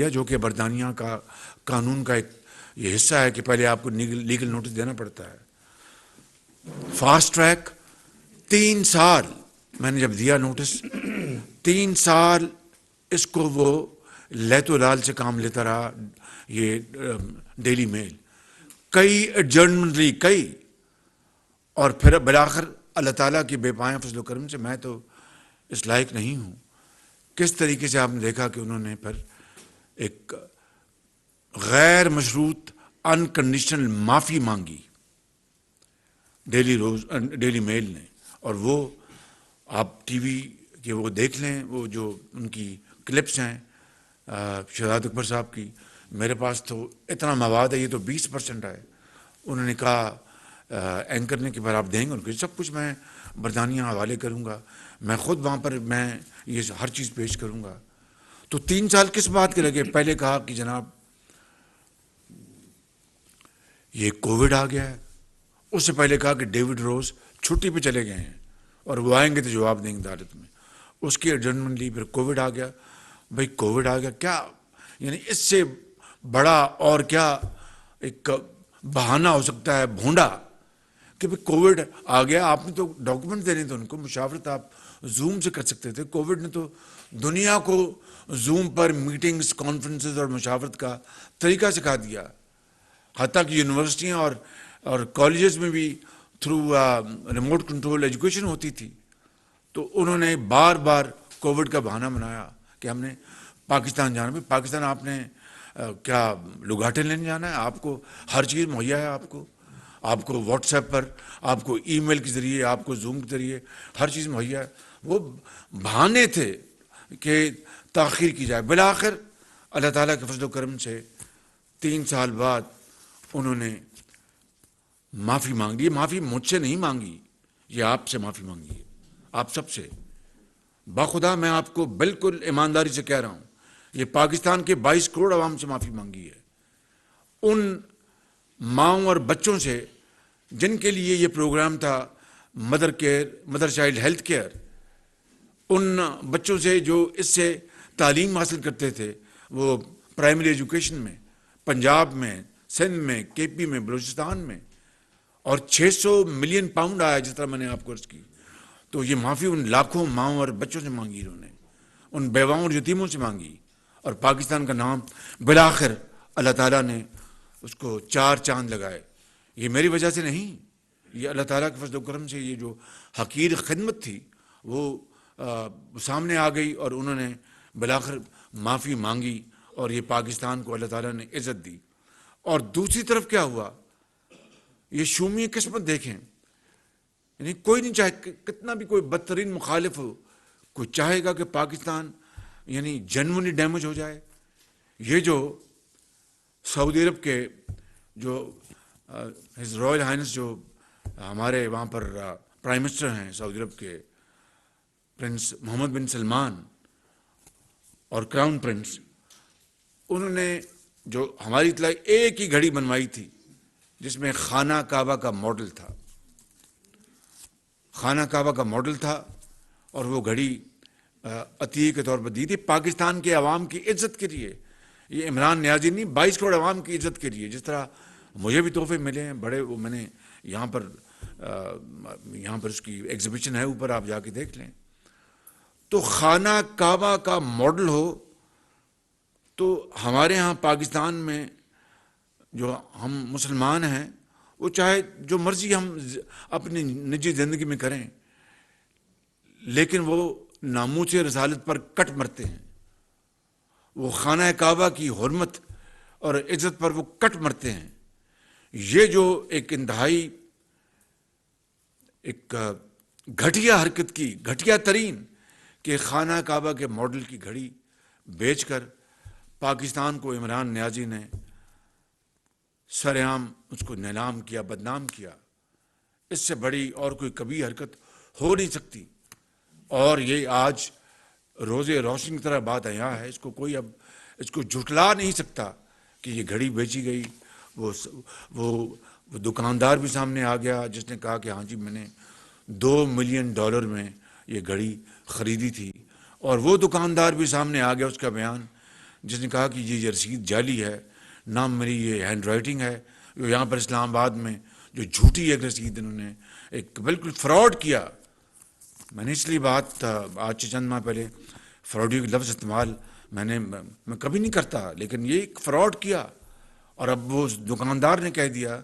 دیا جو کہ برطانیہ کا قانون کا ایک یہ حصہ ہے کہ پہلے آپ کو لیگل نوٹس دینا پڑتا ہے. فاسٹ ٹریک 3 سال میں نے جب دیا نوٹس 3 سال اس کو وہ لیت و لال سے کام لیتا رہا. یہ ڈیلی میل کئی ایڈجرنمنٹ لی کئی، اور پھر بالآخر اللہ تعالیٰ کی بے پناہ فضل و کرم سے میں تو اس لائق نہیں ہوں. کس طریقے سے آپ نے دیکھا کہ انہوں نے پھر ایک غیر مشروط انکنڈیشنل معافی مانگی ڈیلی میل نے. اور وہ آپ ٹی وی کے وہ دیکھ لیں، وہ جو ان کی کلپس ہیں شہزاد اکبر صاحب کی. میرے پاس تو اتنا مواد ہے، یہ تو 20% ہے. انہوں نے کہا اینکر نے کہ بھائی آپ دیں گے ان کو سب کچھ، میں برطانیہ حوالے کروں گا، میں خود وہاں پر میں یہ ہر چیز پیش کروں گا. تو 3 سال کس بات کے لگے؟ پہلے کہا کہ جناب یہ کووڈ آ گیا ہے. اس سے پہلے کہا کہ ڈیوڈ روز چھٹی پہ چلے گئے ہیں اور وہ آئیں گے تو جواب دیں گے عدالت میں. اس کی ایڈجرنمنٹ لی، پھر کووڈ آ گیا. بھائی کووڈ آ گیا کیا، یعنی اس سے بڑا اور کیا ایک بہانہ ہو سکتا ہے بھونڈا کہ بھائی کووڈ آ گیا. آپ نے تو ڈاکومنٹ دینے تھے ان کو، مشاورت آپ زوم سے کر سکتے تھے. کووڈ نے تو دنیا کو زوم پر میٹنگز، کانفرنسز اور مشاورت کا طریقہ سکھا دیا. حتیٰ کہ یونیورسٹیاں اور کالجز میں بھی تھرو ریموٹ کنٹرول ایجوکیشن ہوتی تھی. تو انہوں نے بار بار کووڈ کا بہانہ بنایا کہ ہم نے پاکستان جانا. بھی پاکستان آپ نے کیا لگاٹے لینے جانا ہے؟ آپ کو ہر چیز مہیا ہے. آپ کو واٹس ایپ پر، آپ کو ای میل کے ذریعے، آپ کو زوم کے ذریعے ہر چیز مہیا ہے. وہ بہانے تھے کہ تاخیر کی جائے. بالآخر اللہ تعالیٰ کے فضل و کرم سے 3 سال بعد انہوں نے معافی مانگ لی. معافی مجھ سے نہیں مانگی، یہ آپ سے معافی مانگی ہے، آپ سب سے. باخدا میں آپ کو بالکل ایمانداری سے کہہ رہا ہوں، یہ پاکستان کے 22 کروڑ عوام سے معافی مانگی ہے. ان ماؤں اور بچوں سے جن کے لیے یہ پروگرام تھا مدر چائلڈ ہیلتھ کیئر، ان بچوں سے جو اس سے تعلیم حاصل کرتے تھے وہ پرائمری ایجوکیشن میں، پنجاب میں، سندھ میں، کے پی میں، بلوچستان میں. اور 600 ملین پاؤنڈ آیا جس طرح میں نے آپ کو عرض کی. تو یہ معافی ان لاکھوں ماؤں اور بچوں سے مانگی انہوں نے، ان بیواؤں اور یتیموں سے مانگی. اور پاکستان کا نام بالآخر اللہ تعالیٰ نے اس کو 4 چاند لگائے. یہ میری وجہ سے نہیں، یہ اللہ تعالیٰ کے فضل و کرم سے یہ جو حقیر خدمت تھی وہ سامنے آ گئی اور انہوں نے بالآخر معافی مانگی اور یہ پاکستان کو اللہ تعالیٰ نے عزت دی. اور دوسری طرف کیا ہوا، یہ شومی قسمت دیکھیں. یعنی کوئی نہیں چاہے، کتنا بھی کوئی بدترین مخالف ہو، کوئی چاہے گا کہ پاکستان یعنی جنونلی ڈیمیج ہو جائے. یہ جو سعودی عرب کے جو ہز رائل ہائنس جو ہمارے وہاں پر پرائم منسٹر ہیں سعودی عرب کے، پرنس محمد بن سلمان اور کراؤن پرنس، انہوں نے جو ہماری اطلاع ایک ہی گھڑی بنوائی تھی جس میں خانہ کعبہ کا ماڈل تھا. خانہ کعبہ کا ماڈل تھا اور وہ گھڑی عطیے کے طور پر دی تھی پاکستان کے عوام کی عزت کے لیے. یہ عمران نیازی نہیں، 22 کروڑ عوام کی عزت کے لیے. جس طرح مجھے بھی تحفے ملے ہیں بڑے، وہ میں نے یہاں پر اس کی ایگزیبیشن ہے اوپر، آپ جا کے دیکھ لیں. تو خانہ کعبہ کا ماڈل ہو تو ہمارے ہاں پاکستان میں جو ہم مسلمان ہیں وہ چاہے جو مرضی ہم اپنی نجی زندگی میں کریں، لیکن وہ ناموس رسالت پر کٹ مرتے ہیں. وہ خانہ کعبہ کی حرمت اور عزت پر وہ کٹ مرتے ہیں. یہ جو ایک انتہائی ایک گھٹیا حرکت کی، گھٹیا ترین، کہ خانہ کعبہ کے ماڈل کی گھڑی بیچ کر پاکستان کو عمران نیازی نے سرعام اس کو نیلام کیا، بدنام کیا. اس سے بڑی اور کوئی کبھی حرکت ہو نہیں سکتی. اور یہ آج روز روشنی کی طرح بات یہاں ہے، اس کو کوئی اب اس کو جھٹلا نہیں سکتا کہ یہ گھڑی بیچی گئی. وہ دکاندار بھی سامنے آ گیا جس نے کہا کہ ہاں جی میں نے $2 ملین میں یہ گھڑی خریدی تھی. اور وہ دکاندار بھی سامنے آ گیا، اس کا بیان جس نے کہا کہ یہ رسید جعلی ہے، نہ میری یہ ہینڈ رائٹنگ ہے، جو یہاں پر اسلام آباد میں جو جھوٹی ایک رسید انہوں نے ایک بالکل فراڈ کیا. میں نے اس لیے بات آج سے چند ماہ پہلے فراڈی کا لفظ استعمال میں کبھی نہیں کرتا، لیکن یہ ایک فراڈ کیا. اور اب وہ دکاندار نے کہہ دیا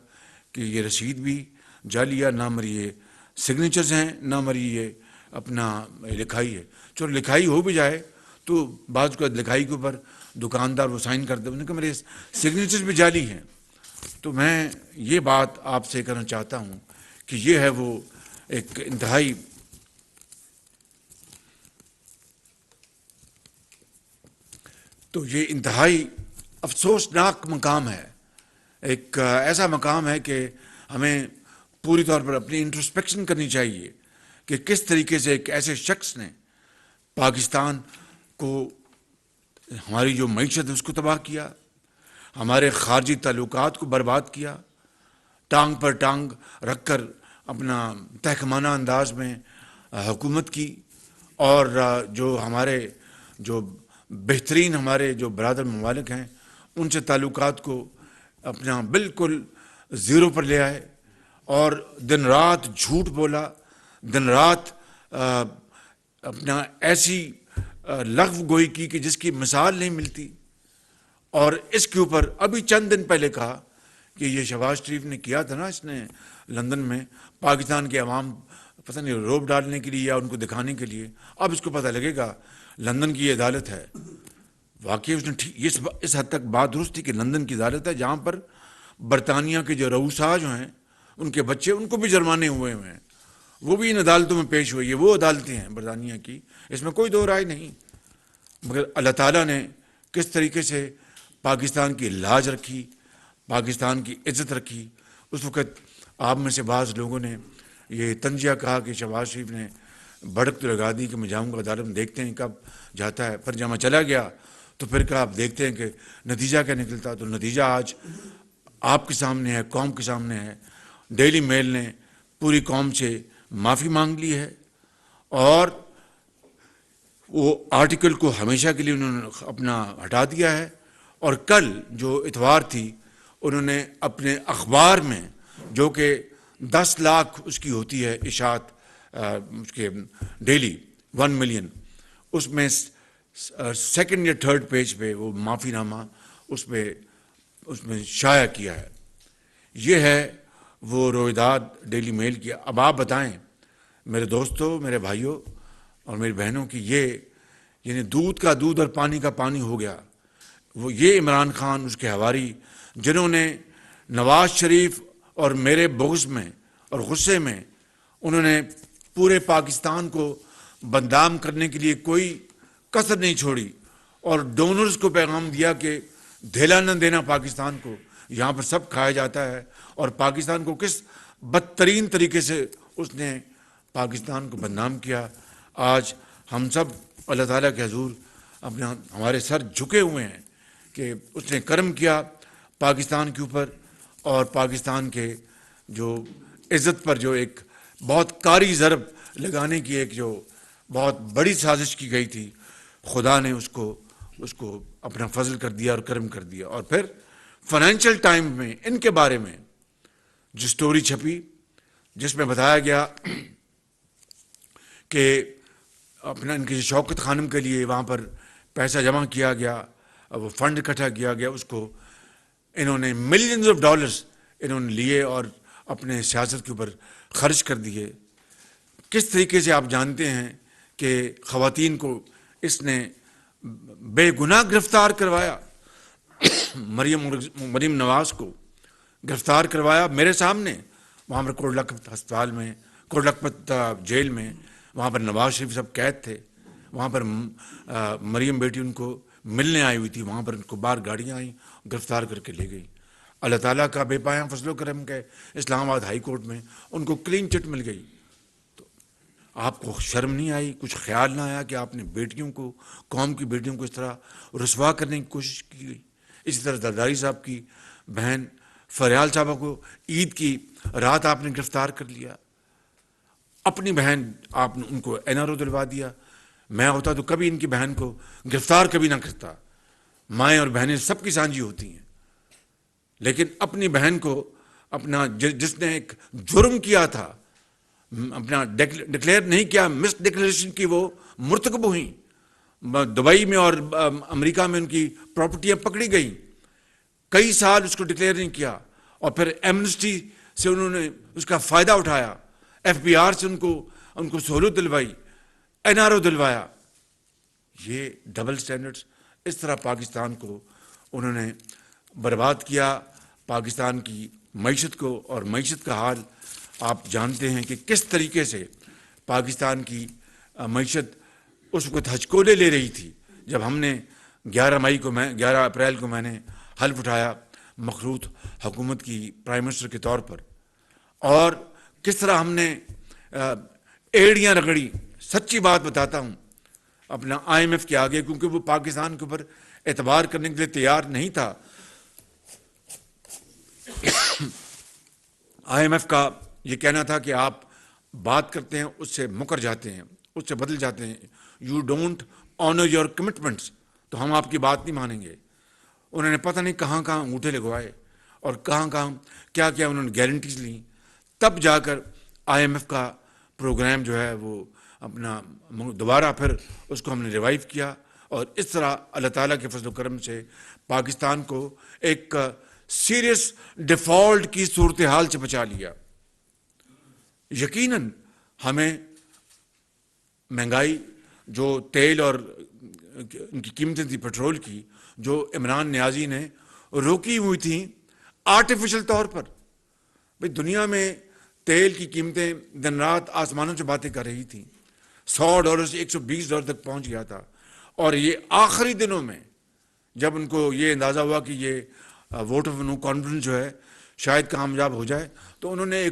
کہ یہ رسید بھی جعلی ہے، نہ میری یہ سگنیچرز ہیں، نہ میری یہ اپنا لکھائی ہے. چلو لکھائی ہو بھی جائے تو بعض کو لکھائی کے اوپر دکاندار وہ سائن کر دے، انہوں نے کہا میرے سگنیچرز بھی جعلی ہیں. تو میں یہ بات آپ سے کرنا چاہتا ہوں کہ یہ ہے وہ ایک انتہائی افسوسناک مقام ہے. ایک ایسا مقام ہے کہ ہمیں پوری طور پر اپنی انٹروسپیکشن کرنی چاہیے کہ کس طریقے سے ایک ایسے شخص نے پاکستان کو، ہماری جو معیشت ہے اس کو تباہ کیا، ہمارے خارجی تعلقات کو برباد کیا، ٹانگ پر ٹانگ رکھ کر اپنا تحکمانہ انداز میں حکومت کی، اور جو ہمارے جو بہترین ہمارے جو برادر ممالک ہیں ان سے تعلقات کو اپنا بالکل زیرو پر لے آئے، اور دن رات جھوٹ بولا، دن رات اپنا ایسی لغو گوئی کی کہ جس کی مثال نہیں ملتی. اور اس کے اوپر ابھی چند دن پہلے کہا کہ یہ شہباز شریف نے کیا تھا نا، اس نے لندن میں پاکستان کے عوام پتہ نہیں روب ڈالنے کے لیے یا ان کو دکھانے کے لیے. اب اس کو پتہ لگے گا لندن کی یہ عدالت ہے. واقعی اس نے اس حد تک بات درست تھی کہ لندن کی عدالت ہے جہاں پر برطانیہ کے جو رؤساء جو ہیں ان کے بچے، ان کو بھی جرمانے ہوئے ہیں، وہ بھی ان عدالتوں میں پیش ہوئی ہے. وہ عدالتیں ہیں برطانیہ کی، اس میں کوئی دو رائے نہیں. مگر اللہ تعالیٰ نے کس طریقے سے پاکستان کی لاج رکھی، پاکستان کی عزت رکھی. اس وقت آپ میں سے بعض لوگوں نے یہ تنزیہ کہا کہ شہباز شریف نے بھڑک تو لگا دی کہ میں جاؤں گا عدالت میں، دیکھتے ہیں کب جاتا ہے. پھر جب میں چلا گیا تو پھر کہا آپ دیکھتے ہیں کہ نتیجہ کیا نکلتا. تو نتیجہ آج آپ کے سامنے ہے، قوم کے سامنے ہے. ڈیلی میل نے پوری قوم سے معافی مانگ لی ہے، اور وہ آرٹیکل کو ہمیشہ کے لیے انہوں نے اپنا ہٹا دیا ہے. اور کل جو اتوار تھی انہوں نے اپنے اخبار میں، جو کہ 10 لاکھ اس کی ہوتی ہے اشاعت اس کے ڈیلی 1 ملین، اس میں سیکنڈ یا تھرڈ پیج پہ وہ معافی نامہ اس میں شائع کیا ہے. یہ ہے وہ رویداد ڈیلی میل کی. اب آپ بتائیں میرے دوستوں، میرے بھائیوں اور میری بہنوں کی یہ یعنی دودھ کا دودھ اور پانی کا پانی ہو گیا. وہ یہ عمران خان، اس کے حواری، جنہوں نے نواز شریف اور میرے بغض میں اور غصے میں انہوں نے پورے پاکستان کو بدنام کرنے کے لیے کوئی کسر نہیں چھوڑی، اور ڈونرز کو پیغام دیا کہ دھیلا نہ دینا پاکستان کو، یہاں پر سب کھایا جاتا ہے. اور پاکستان کو کس بدترین طریقے سے اس نے پاکستان کو بدنام کیا. آج ہم سب اللہ تعالیٰ کے حضور ہمارے سر جھکے ہوئے ہیں کہ اس نے کرم کیا پاکستان کے اوپر، اور پاکستان کے جو عزت پر جو ایک بہت کاری ضرب لگانے کی ایک جو بہت بڑی سازش کی گئی تھی، خدا نے اس کو اپنا فضل کر دیا اور کرم کر دیا. اور پھر فائنینشیل ٹائم میں ان کے بارے میں جو سٹوری چھپی، جس میں بتایا گیا کہ اپنا ان کی شوکت خانم کے لیے وہاں پر پیسہ جمع کیا گیا، وہ فنڈ اکٹھا کیا گیا، اس کو انہوں نے ملینز آف ڈالرز انہوں نے لیے اور اپنے سیاست کے اوپر خرچ کر دیے. کس طریقے سے آپ جانتے ہیں کہ خواتین کو اس نے بے گناہ گرفتار کروایا. مریم نواز کو گرفتار کروایا میرے سامنے، وہاں پر کوٹ لکھپت ہسپتال میں، کوٹ لکھپت جیل میں، وہاں پر نواز شریف سب قید تھے. وہاں پر مریم بیٹی ان کو ملنے آئی ہوئی تھی، وہاں پر ان کو باہر گاڑیاں آئیں، گرفتار کر کے لے گئی. اللہ تعالیٰ کا بے پایاں فضل و کرم کے اسلام آباد ہائی کورٹ میں ان کو کلین چٹ مل گئی. تو آپ کو شرم نہیں آئی، کچھ خیال نہ آیا کہ آپ نے بیٹیوں کو، قوم کی بیٹیوں کو اس طرح رسوا کرنے کی کوشش کی گئی. اسی طرح زرداری صاحب کی بہن فریال صاحبہ کو عید کی رات آپ نے گرفتار کر لیا. اپنی بہن آپ نے ان کو این آر او دلوا دیا. میں ہوتا تو کبھی ان کی بہن کو گرفتار کبھی نہ کرتا. مائیں اور بہنیں سب کی سانجھی ہوتی ہیں، لیکن اپنی بہن کو اپنا جس نے ایک جرم کیا تھا، اپنا ڈکلیئر نہیں کیا، مس ڈکلیریشن کی، وہ مرتکب ہوئیں، دبئی میں اور امریکہ میں ان کی پراپرٹیاں پکڑی گئیں، کئی سال اس کو ڈکلیئر نہیں کیا، اور پھر ایمنسٹی سے انہوں نے اس کا فائدہ اٹھایا، ایف بی آر سے ان کو سہولت دلوائی، این آر او دلوایا۔ یہ ڈبل سٹینڈرڈز، اس طرح پاکستان کو انہوں نے برباد کیا، پاکستان کی معیشت کو، اور معیشت کا حال آپ جانتے ہیں کہ کس طریقے سے پاکستان کی معیشت اس وقت ہچکولے لے رہی تھی جب ہم نے 11 اپریل کو میں نے حلف اٹھایا مخلوط حکومت کی پرائم منسٹر کے طور پر، اور کس طرح ہم نے ایڑیاں رگڑی۔ سچی بات بتاتا ہوں، اپنا آئی ایم ایف کے آگے، کیونکہ وہ پاکستان کے اوپر اعتبار کرنے کے لیے تیار نہیں تھا۔ آئی ایم ایف کا یہ کہنا تھا کہ آپ بات کرتے ہیں اس سے مکر جاتے ہیں، اس سے بدل جاتے ہیں، you don't owner your commitments, تو ہم آپ کی بات نہیں مانیں گے۔ انہوں نے پتہ نہیں کہاں کہاں انگوٹھے لگوائے اور کہاں کہاں کیا کیا انہوں نے گارنٹیز لیں، تب جا کر آئی ایم ایف کا پروگرام جو ہے وہ اپنا دوبارہ پھر اس کو ہم نے ریوائیو کیا، اور اس طرح اللہ تعالیٰ کے فضل و کرم سے پاکستان کو ایک سیریس ڈیفالٹ کی صورتحال سے بچا لیا۔ یقیناً ہمیں مہنگائی، جو تیل اور ان کی قیمتیں تھی پٹرول کی، جو عمران نیازی نے روکی ہوئی تھیں آرٹیفیشل طور پر، بھئی دنیا میں تیل کی قیمتیں دن رات آسمانوں سے باتیں کر رہی تھیں، $100 سے $120 تک پہنچ گیا تھا، اور یہ آخری دنوں میں جب ان کو یہ اندازہ ہوا کہ یہ ووٹ آف نو کانفیڈنس جو ہے شاید کامیاب ہو جائے، تو انہوں نے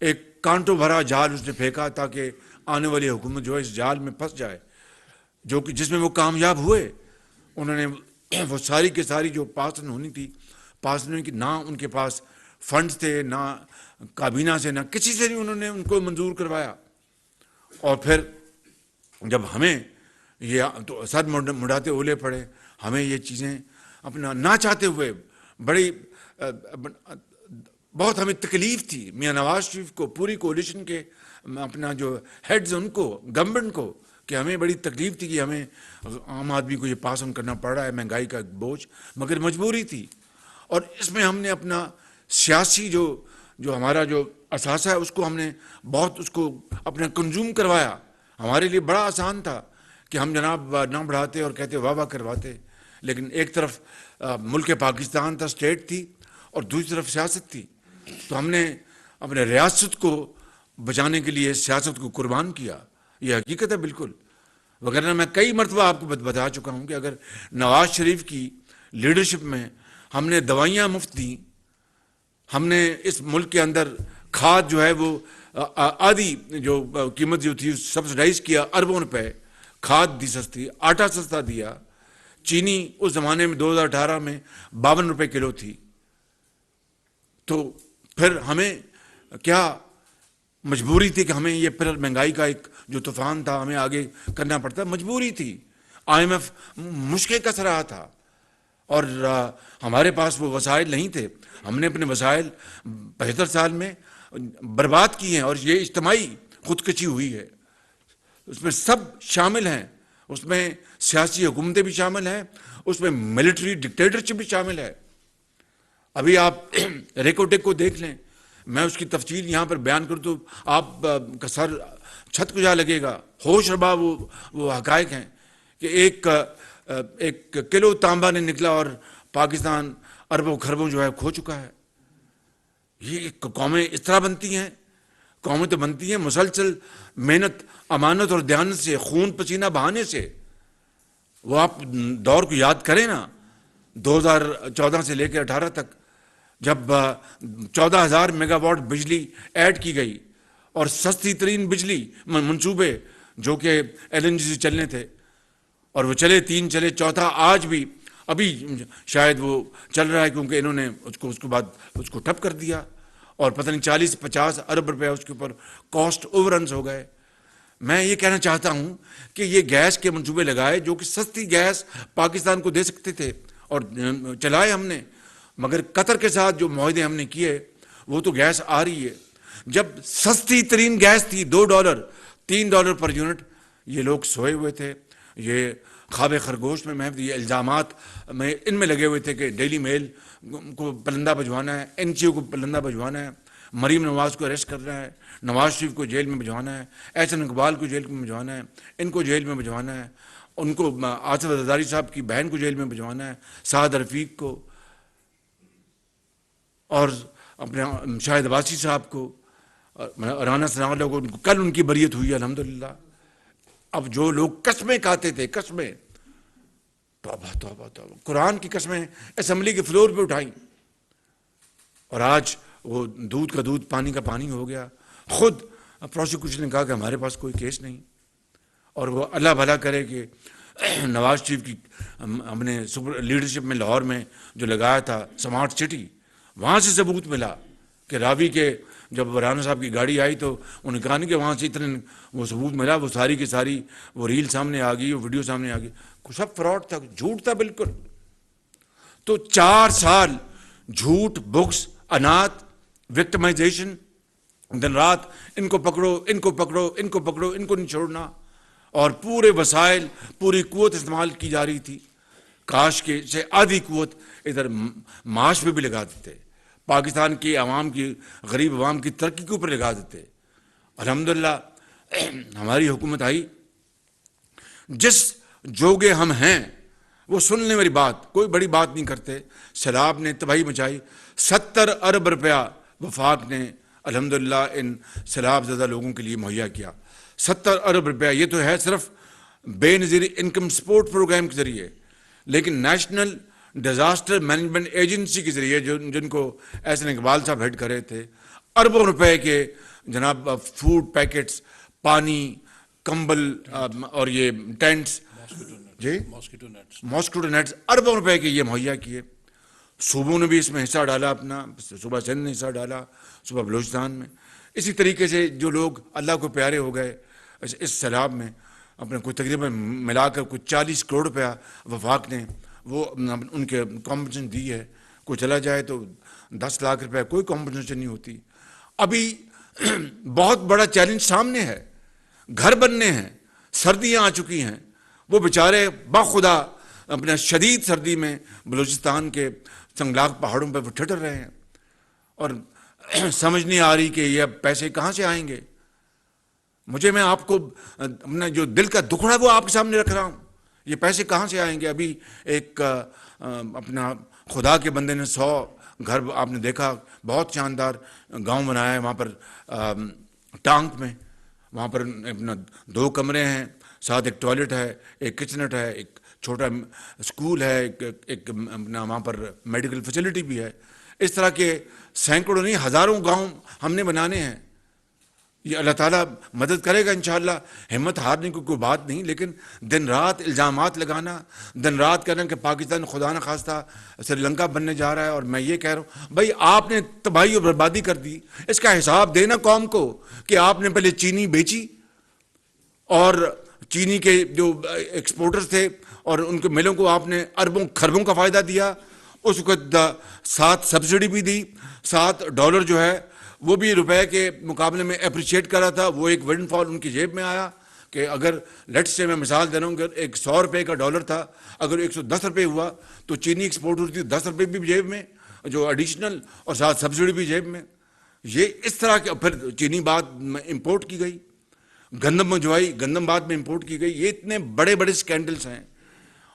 ایک کانٹوں بھرا جال اس نے پھینکا تاکہ آنے والی حکومت جو ہے اس جال میں پھنس جائے، جو کہ جس میں وہ کامیاب ہوئے۔ انہوں نے وہ ساری کی ساری جو پاسن ہونی تھی پاس نہیں کی، نہ ان کے پاس فنڈز تھے، نہ کابینہ سے، نہ کسی سے نہیں انہوں نے ان کو منظور کروایا۔ اور پھر جب ہمیں یہ تو سر مڑاتے اولے پڑے، ہمیں یہ چیزیں اپنا نہ چاہتے ہوئے بہت ہمیں تکلیف تھی، میاں نواز شریف کو، پوری کولیشن کے اپنا جو ہیڈز ان کو، گورنمنٹ کو، کہ ہمیں بڑی تکلیف تھی کہ ہمیں عام آدمی کو یہ پاس آن کرنا پڑ رہا ہے، مہنگائی کا بوجھ، مگر مجبوری تھی۔ اور اس میں ہم نے اپنا سیاسی جو ہمارا جو اثاثہ ہے اس کو ہم نے بہت اس کو اپنا کنزیوم کروایا۔ ہمارے لیے بڑا آسان تھا کہ ہم جناب نہ بڑھاتے اور کہتے واہ واہ کرواتے، لیکن ایک طرف ملک پاکستان تھا، اسٹیٹ تھی، اور دوسری طرف سیاست تھی، تو ہم نے اپنے ریاست کو بچانے کے لیے سیاست کو قربان کیا۔ یہ حقیقت ہے بالکل، وغیرہ میں کئی مرتبہ آپ کو بتا چکا ہوں کہ اگر نواز شریف کی لیڈرشپ میں ہم نے دوائیاں مفت دیں، ہم نے اس ملک کے اندر کھاد جو ہے وہ آدھی جو قیمت جو تھی سبسڈائز کیا، اربوں روپے کھاد دی سستی، آٹا سستا دیا، چینی اس زمانے میں 2018 میں 52 روپے کلو تھی، تو پھر ہمیں کیا مجبوری تھی کہ ہمیں یہ پھر مہنگائی کا ایک جو طوفان تھا ہمیں آگے کرنا پڑتا، مجبوری تھی۔ آئی ایم ایف مشکل کس رہا تھا، اور ہمارے پاس وہ وسائل نہیں تھے، ہم نے اپنے وسائل 75 سال میں برباد کیے ہیں، اور یہ اجتماعی خودکشی ہوئی ہے، اس میں سب شامل ہیں، اس میں سیاسی حکومتیں بھی شامل ہیں، اس میں ملٹری ڈکٹیٹرشپ بھی شامل ہے۔ ابھی آپ ریکوٹیک کو دیکھ لیں، میں اس کی تفصیل یہاں پر بیان کروں تو آپ کا سر چھت کو جا لگے گا، ہوش ربا وہ حقائق ہیں کہ ایک کلو تانبا نے نکلا اور پاکستان اربوں خربوں جو ہے کھو چکا ہے۔ یہ قومیں اس طرح بنتی ہیں، قومیں تو بنتی ہیں مسلسل محنت، امانت اور دیانت سے، خون پسینہ بہانے سے۔ وہ آپ دور کو یاد کریں نا، 2014 سے لے کے 18 تک جب 14,000 میگا واٹ بجلی ایڈ کی گئی، اور سستی ترین بجلی منصوبے جو کہ ایل این جی سے چلنے تھے، اور وہ چلے، 3 چلے، چوتھا آج بھی ابھی شاید وہ چل رہا ہے، کیونکہ انہوں نے اس کے بعد اس کو ٹھپ کر دیا، اور پتہ نہیں 40-50 ارب روپے اس کے اوپر کاسٹ اوور رنز ہو گئے۔ میں یہ کہنا چاہتا ہوں کہ یہ گیس کے منصوبے لگائے جو کہ سستی گیس پاکستان کو دے سکتے تھے اور چلائے ہم نے، مگر قطر کے ساتھ جو معاہدے ہم نے کیے وہ تو گیس آ رہی ہے. جب سستی ترین گیس تھی $2 $3 پر یونٹ، یہ لوگ سوئے ہوئے تھے، یہ خواب خرگوش میں یہ الزامات میں ان میں لگے ہوئے تھے کہ ڈیلی میل کو پلندہ بھجوانا ہے، NGO کو پلندہ بھجوانا ہے، مریم نواز کو اریسٹ کرنا ہے، نواز شریف کو جیل میں بھجوانا ہے، احسن اقبال کو جیل میں بھجوانا ہے، ان کو جیل میں بھجوانا ہے، ان کو آصف زرداری صاحب کی بہن کو جیل میں بھجوانا ہے، سعد رفیق کو، اور اپنے شاہد عباسی صاحب کو، رانا ثناء اللہ کو. کل ان کی بریت ہوئی الحمدللہ. اب جو لوگ قسمیں کھاتے تھے، قسمیں، توبہ توبہ توبہ، قرآن کی قسمیں اسمبلی کے فلور پہ اٹھائیں، اور آج وہ دودھ کا دودھ پانی کا پانی ہو گیا. خود پروسیکیوشن نے کہا کہ ہمارے پاس کوئی کیس نہیں، اور وہ اللہ بھلا کرے کہ نواز شریف کی ہم نے لیڈرشپ میں لاہور میں جو لگایا تھا سمارٹ سٹی، وہاں سے ثبوت ملا کہ راوی کے جب رانا صاحب کی گاڑی آئی تو انہوں نے کہا نہیں کہ وہاں سے اتنے وہ ثبوت ملا، وہ ساری کی ساری وہ ریل سامنے آ گئی، وہ ویڈیو سامنے آ گئی، سب فراڈ تھا، جھوٹ تھا بالکل. تو 4 سال جھوٹ، بکس، انات، وکٹمائزیشن، دن رات ان کو پکڑو، ان کو پکڑو، ان کو پکڑو، ان کو نہیں چھوڑنا، اور پورے وسائل، پوری قوت استعمال کی جا رہی تھی. کاش کے سے آدھی قوت ادھر معاش پہ بھی لگا دیتے، پاکستان کی عوام کی، غریب عوام کی ترقی کے اوپر لگا دیتے. الحمدللہ ہماری حکومت آئی. جس جوگے ہم ہیں وہ سننے والی بات، کوئی بڑی بات نہیں کرتے. سیلاب نے تباہی مچائی، 70 ارب روپیہ وفاق نے الحمدللہ ان سیلاب زدہ لوگوں کے لیے مہیا کیا. 70 ارب روپیہ، یہ تو ہے صرف بے نظیر انکم سپورٹ پروگرام کے ذریعے، لیکن نیشنل ڈیزاسٹر مینجمنٹ ایجنسی کے ذریعے جن کو احسن اقبال صاحب ہیڈ کر رہے تھے، اربوں روپے کے جناب فوڈ پیکٹس، پانی، کمبل، اور یہ ٹینٹس، جی ماسکیٹو نیٹس، اربوں روپے کے یہ مہیا کیے. صوبوں نے بھی اس میں حصہ ڈالا اپنا، صوبہ سندھ نے حصہ ڈالا، صوبہ بلوچستان میں. اسی طریقے سے جو لوگ اللہ کو پیارے ہو گئے اس سیلاب میں، اپنے کوئی تقریباً ملا کر کوئی 40 کروڑ روپیہ وفاق نے وہ ان کے کمپنسیشن دی ہے. کوئی چلا جائے تو 10 لاکھ روپے، کوئی کمپنسیشن نہیں ہوتی. ابھی بہت بڑا چیلنج سامنے ہے، گھر بننے ہیں، سردیاں آ چکی ہیں، وہ بیچارے بخدا اپنے شدید سردی میں بلوچستان کے سنگلاق پہاڑوں پہ وہ ٹھٹر رہے ہیں، اور سمجھ نہیں آ رہی کہ یہ پیسے کہاں سے آئیں گے. میں آپ کو اپنا جو دل کا دکھڑا وہ آپ کے سامنے رکھ رہا ہوں، یہ پیسے کہاں سے آئیں گے. ابھی ایک اپنا خدا کے بندے نے 100 گھر آپ نے دیکھا، بہت شاندار گاؤں بنایا ہے وہاں پر ٹانک میں، وہاں پر اپنا 2 کمرے ہیں، ساتھ ایک ٹوائلٹ ہے، ایک کچنٹ ہے، ایک چھوٹا اسکول ہے، ایک اپنا وہاں پر میڈیکل فیسلٹی بھی ہے. اس طرح کے سینکڑوں نہیں ہزاروں گاؤں ہم نے بنانے ہیں. یہ اللہ تعالیٰ مدد کرے گا انشاءاللہ. ہمت ہارنے کی کوئی بات نہیں، لیکن دن رات الزامات لگانا، دن رات کہنا کہ پاکستان خدا نہ خواستہ سری لنکا بننے جا رہا ہے. اور میں یہ کہہ رہا ہوں بھائی آپ نے تباہی اور بربادی کر دی، اس کا حساب دینا قوم کو کہ آپ نے پہلے چینی بیچی، اور چینی کے جو ایکسپورٹرز تھے اور ان کے ملوں کو آپ نے اربوں خربوں کا فائدہ دیا. اس وقت 7 سبسڈی بھی دی، $7 جو ہے وہ بھی روپے کے مقابلے میں اپریشیٹ کر رہا تھا. وہ ایک ونڈ فال ان کی جیب میں آیا کہ اگر لیٹس سے میں مثال دے رہا ہوں کہ ایک $100 کا ڈالر تھا، اگر 110 روپے ہوا تو چینی ایکسپورٹ ہوتی 10 روپے بھی جیب میں جو ایڈیشنل، اور ساتھ سبسڈی بھی جیب میں. یہ اس طرح کے پھر چینی بات میں امپورٹ کی گئی، گندم منجوائی، گندم بعد میں امپورٹ کی گئی. یہ اتنے بڑے بڑے سکینڈلز ہیں.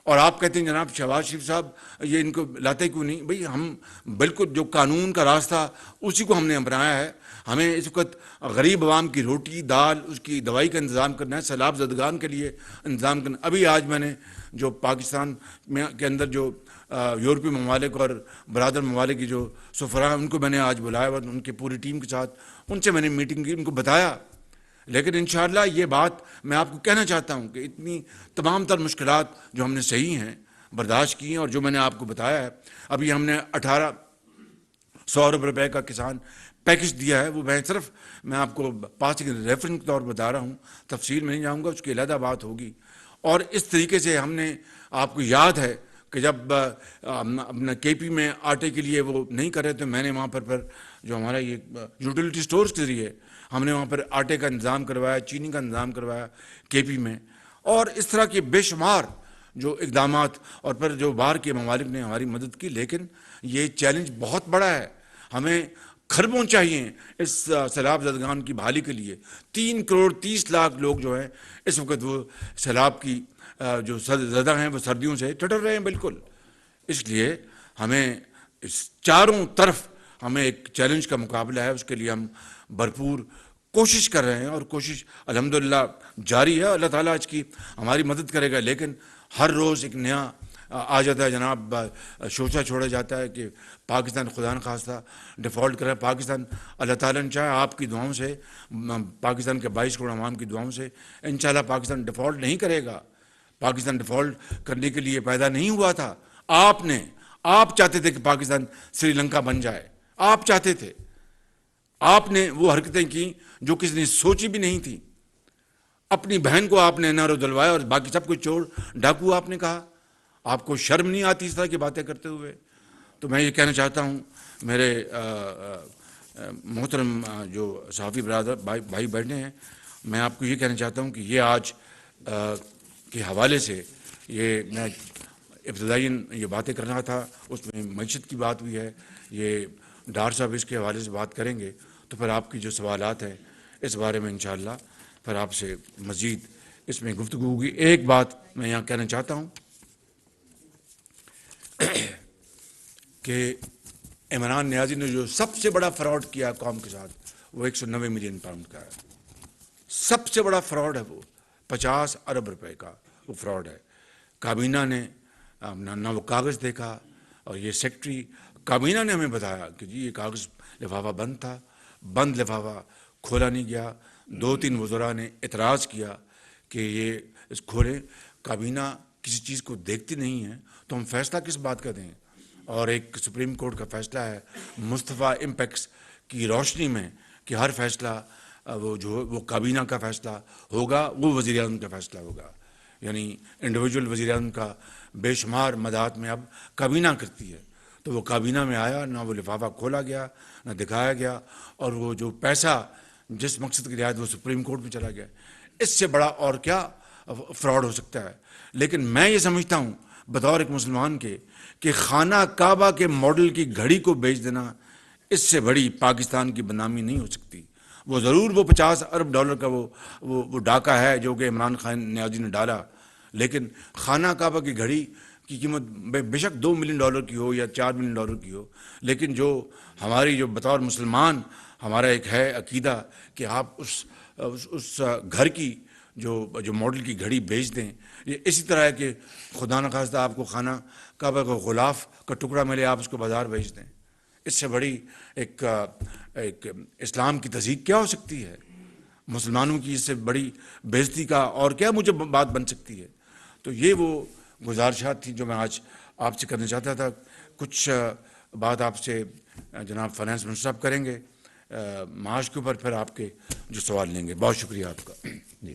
اور آپ کہتے ہیں جناب شہباز شریف صاحب یہ ان کو لاتے کیوں نہیں؟ بھئی ہم بالکل جو قانون کا راستہ اسی کو ہم نے اپنایا ہے. ہمیں اس وقت غریب عوام کی روٹی دال، اس کی دوائی کا انتظام کرنا ہے، سیلاب زدگان کے لیے انتظام کرنا. ابھی آج میں نے جو پاکستان میں کے اندر جو یورپی ممالک اور برادر ممالک کی جو سفراء ان کو میں نے آج بلایا ہوا، ان کی پوری ٹیم کے ساتھ ان سے میں نے میٹنگ کی، ان کو بتایا. لیکن انشاءاللہ یہ بات میں آپ کو کہنا چاہتا ہوں کہ اتنی تمام تر مشکلات جو ہم نے صحیح ہیں برداشت کی ہیں، اور جو میں نے آپ کو بتایا ہے. ابھی ہم نے 1800 روپے کا کسان پیکج دیا ہے وہ میں آپ کو پاسنگ ریفرنس کے طور پر بتا رہا ہوں، تفصیل میں نہیں جاؤں گا، اس کی علیحدہ بات ہوگی. اور اس طریقے سے ہم نے، آپ کو یاد ہے کہ جب اپنا کے پی میں آٹے کے لیے وہ نہیں کر رہے تھے، میں نے وہاں پر جو ہمارا یہ یوٹیلیٹی سٹورز کے ذریعے ہم نے وہاں پر آٹے کا انتظام کروایا، چینی کا انتظام کروایا کے پی میں. اور اس طرح کے بے شمار جو اقدامات، اور پھر جو باہر کے ممالک نے ہماری مدد کی. لیکن یہ چیلنج بہت بڑا ہے، ہمیں خربوں چاہیے اس سیلاب زدگان کی بحالی کے لیے. 3,30,00,000 لوگ جو ہیں اس وقت وہ سیلاب کی جو زدہ ہیں وہ سردیوں سے ٹٹر رہے ہیں بالکل. اس لیے ہمیں اس چاروں طرف ہمیں ایک چیلنج کا مقابلہ ہے، اس کے لیے ہم بھرپور کوشش کر رہے ہیں، اور کوشش الحمدللہ جاری ہے. اللہ تعالیٰ اس کی ہماری مدد کرے گا. لیکن ہر روز ایک نیا آ جاتا ہے جناب، شوشہ چھوڑا جاتا ہے کہ پاکستان خدا نخواستہ ڈیفالٹ کرے. پاکستان اللہ تعالیٰ نے چاہے آپ کی دعاؤں سے، پاکستان کے 22 کروڑ عوام کی دعاؤں سے انشاءاللہ پاکستان ڈیفالٹ نہیں کرے گا. پاکستان ڈیفالٹ کرنے کے لیے پیدا نہیں ہوا تھا. آپ چاہتے تھے کہ پاکستان سری لنکا بن جائے، آپ چاہتے تھے. آپ نے وہ حرکتیں کی جو کسی نے سوچی بھی نہیں تھی. اپنی بہن کو آپ نے نعرہ دلوایا اور باقی سب کو چور ڈاکو آپ نے کہا. آپ کو شرم نہیں آتی اس طرح کی باتیں کرتے ہوئے؟ تو میں یہ کہنا چاہتا ہوں میرے محترم جو صحافی برادر بھائی بیٹھے ہیں، میں آپ کو یہ کہنا چاہتا ہوں کہ یہ آج کے حوالے سے یہ میں ابتدائیاً یہ باتیں کرنا تھا، اس میں معیشت کی بات ہوئی ہے. یہ ڈار صاحب اس کے حوالے سے بات کریں گے، تو پھر آپ کی جو سوالات ہیں اس بارے میں انشاءاللہ پھر آپ سے مزید اس میں گفتگو ہوگی. ایک بات میں یہاں کہنا چاہتا ہوں کہ عمران نیازی نے جو سب سے بڑا فراڈ کیا قوم کے ساتھ وہ 190 ملین پاؤنڈ کا ہے. سب سے بڑا فراڈ ہے وہ، 50 ارب روپے کا وہ فراڈ ہے. کابینہ نے نہ وہ کاغذ دیکھا، اور یہ سیکٹری کابینہ نے ہمیں بتایا کہ جی یہ کاغذ لفافہ بند تھا، بند لفافہ کھولا نہیں گیا. 2-3 وزراء نے اعتراض کیا کہ یہ اس کھولیں. کابینہ کسی چیز کو دیکھتی نہیں ہے تو ہم فیصلہ کس بات کا دیں؟ اور ایک سپریم کورٹ کا فیصلہ ہے مصطفیٰ امپیکس کی روشنی میں کہ ہر فیصلہ وہ کابینہ کا فیصلہ ہوگا، وہ وزیر اعظم کا فیصلہ ہوگا. یعنی انڈیویجول وزیر اعظم کا بے شمار مداحت میں اب کابینہ کرتی ہے. تو وہ کابینہ میں آیا، نہ وہ لفافہ کھولا گیا، نہ دکھایا گیا، اور وہ جو پیسہ جس مقصد کے لیے آیا وہ سپریم کورٹ میں چلا گیا. اس سے بڑا اور کیا فراڈ ہو سکتا ہے؟ لیکن میں یہ سمجھتا ہوں بطور ایک مسلمان کے کہ خانہ کعبہ کے ماڈل کی گھڑی کو بیچ دینا اس سے بڑی پاکستان کی بدنامی نہیں ہو سکتی. وہ ضرور وہ 50 ارب ڈالر کا وہ ڈاکہ ہے جو کہ عمران خان نیازی نے ڈالا، لیکن خانہ کعبہ کی گھڑی کی قیمت بے شک 2 ملین ڈالر کی ہو یا 4 ملین ڈالر کی ہو، لیکن جو ہماری جو بطور مسلمان ہمارا ایک ہے عقیدہ کہ آپ اس گھر کی جو ماڈل کی گھڑی بیچ دیں. یہ اسی طرح ہے کہ خدا نخواستہ آپ کو خانہ کعبہ کو غلاف کا ٹکڑا ملے، آپ اس کو بازار بیچ دیں. اس سے بڑی ایک اسلام کی تہذیب کیا ہو سکتی ہے؟ مسلمانوں کی اس سے بڑی بےزتی کا اور کیا مجھے بات بن سکتی ہے؟ تو یہ وہ گزارشات تھیں جو میں آج آپ سے کرنا چاہتا تھا. کچھ بات آپ سے جناب فائنانس منسٹر صاحب کریں گے معاش کے اوپر، پھر آپ کے جو سوال لیں گے. بہت شکریہ آپ کا. جی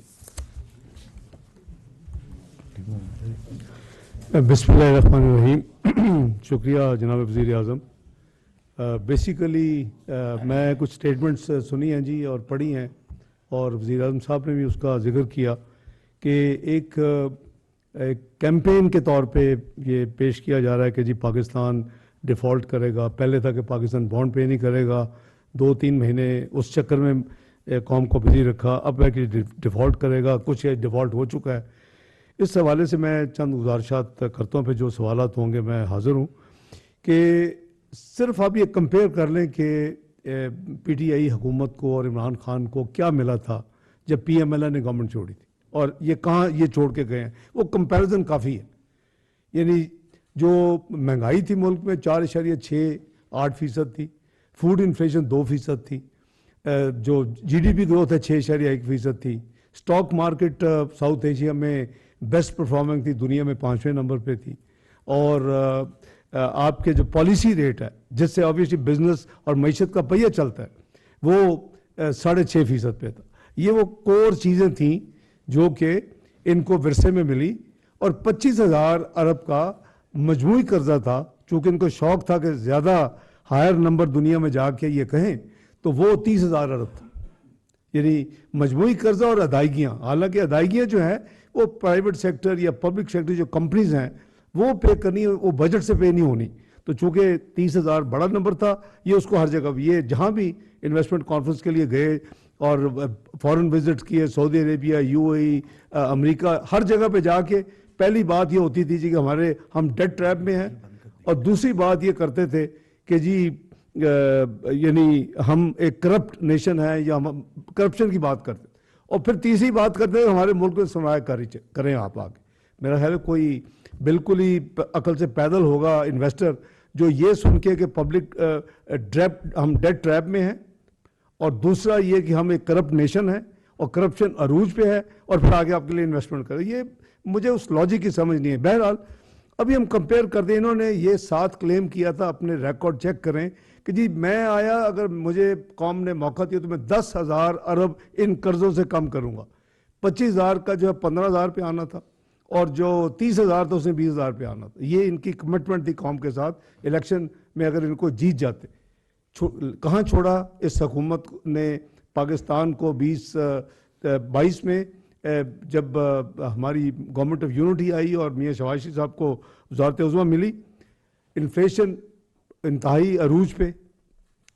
بسم اللہ الرحمن الرحیم. شکریہ جناب وزیر اعظم. بیسیکلی میں کچھ سٹیٹمنٹس سنی ہیں جی اور پڑھی ہیں، اور وزیر اعظم صاحب نے بھی اس کا ذکر کیا کہ ایک کیمپین کے طور پہ یہ پیش کیا جا رہا ہے کہ جی پاکستان ڈیفالٹ کرے گا. پہلے تھا کہ پاکستان بانڈ پے نہیں کرے گا، 2-3 مہینے اس چکر میں قوم کو بزی رکھا. اب ہے کہ ڈیفالٹ کرے گا، کچھ ڈیفالٹ ہو چکا ہے. اس حوالے سے میں چند گزارشات کرتا ہوں، پھر جو سوالات ہوں گے میں حاضر ہوں. کہ صرف آپ یہ کمپیئر کر لیں کہ پی ٹی آئی حکومت کو اور عمران خان کو کیا ملا تھا جب پی ایم ایل اے نے گورنمنٹ چھوڑی تھی، اور یہ کہاں یہ چھوڑ کے گئے ہیں. وہ کمپیریزن کافی ہے. یعنی جو مہنگائی تھی ملک میں 4.68% تھی، فوڈ انفلیشن 2% تھی، جو جی ڈی پی گروتھ ہے 6.1% تھی. اسٹاک مارکیٹ ساؤتھ ایشیا میں بیسٹ پرفارمنگ تھی، دنیا میں 5ویں نمبر پہ تھی. اور آپ کے جو پالیسی ریٹ ہے جس سے آبویسلی بزنس اور معیشت کا پہیہ چلتا ہے وہ 6.5% پہ تھا. یہ وہ کور چیزیں تھیں جو کہ ان کو ورثے میں ملی, اور 25,000 ارب کا مجموعی قرضہ تھا. چونکہ ان کو شوق تھا کہ زیادہ ہائر نمبر دنیا میں جا کے یہ کہیں, تو وہ 30,000 ارب تھا. یعنی مجموعی قرضہ اور ادائیگیاں, حالانکہ ادائیگیاں جو ہیں وہ پرائیویٹ سیکٹر یا پبلک سیکٹر جو کمپنیز ہیں وہ پے کرنی, وہ بجٹ سے پے نہیں ہونی. تو چونکہ 30,000 بڑا نمبر تھا, یہ اس کو ہر جگہ, یہ جہاں بھی انویسٹمنٹ کانفرنس کے لیے گئے اور فورن وزٹس کیے, سعودی عربیہ, UAE, امریکہ, ہر جگہ پہ جا کے پہلی بات یہ ہوتی تھی جی کہ ہم ڈیٹ ٹریپ میں ہیں, اور دوسری بات یہ کرتے تھے کہ جی یعنی ہم ایک کرپٹ نیشن ہے, یا ہم کرپشن کی بات کرتے, اور پھر تیسری بات کرتے ہیں ہمارے ملک میں سرمایہ کاری کریں آپ آگے. میرا خیال ہے کوئی بالکل ہی عقل سے پیدل ہوگا انویسٹر جو یہ سن کے کہ پبلک ہم ڈیٹ ٹریپ میں ہیں, اور دوسرا یہ کہ ہم ایک کرپٹ نیشن ہے اور کرپشن عروج پہ ہے, اور پھر آگے آپ کے لیے انویسٹمنٹ کریں. یہ مجھے اس لاجک کی سمجھ نہیں ہے. بہرحال ابھی ہم کمپیئر کر دیں, انہوں نے یہ 7 کلیم کیا تھا, اپنے ریکارڈ چیک کریں کہ جی میں آیا, اگر مجھے قوم نے موقع دیا تو میں 10,000 ارب ان قرضوں سے کم کروں گا. 25,000 کا جو ہے 15,000 پہ آنا تھا, اور جو 30,000 تھا اس نے 20,000 پہ آنا تھا. یہ ان کی کمٹمنٹ تھی قوم کے ساتھ. الیکشن میں اگر ان کو جیت جاتے, کہاں چھوڑا اس حکومت نے پاکستان کو 2022 میں جب ہماری گورنمنٹ آف یونٹی آئی اور میاں شواشی صاحب کو وزارت عظمیٰ ملی, انفلیشن انتہائی عروج پہ,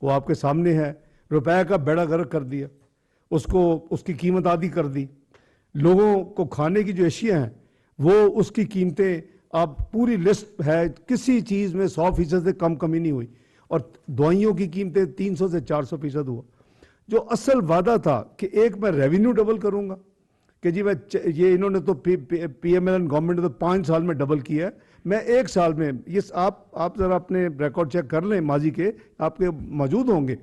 وہ آپ کے سامنے ہے. روپے کا بیڑا غرق کر دیا, اس کی قیمت آدھی کر دی. لوگوں کو کھانے کی جو اشیاء ہیں وہ اس کی قیمتیں, آپ پوری لسٹ ہے, کسی چیز میں 100% سے کم کمی نہیں ہوئی, اور دوائیوں کی قیمتیں 300 سے 400% ہوا. جو اصل وعدہ تھا کہ ایک میں ریونیو ڈبل کروں گا, کہ جی میں یہ انہوں نے تو PMLN گورنمنٹ نے تو 5 سال میں ڈبل کیا ہے, میں 1 سال میں, یہ آپ ذرا اپنے ریکارڈ چیک کر لیں ماضی کے, آپ کے موجود ہوں گے,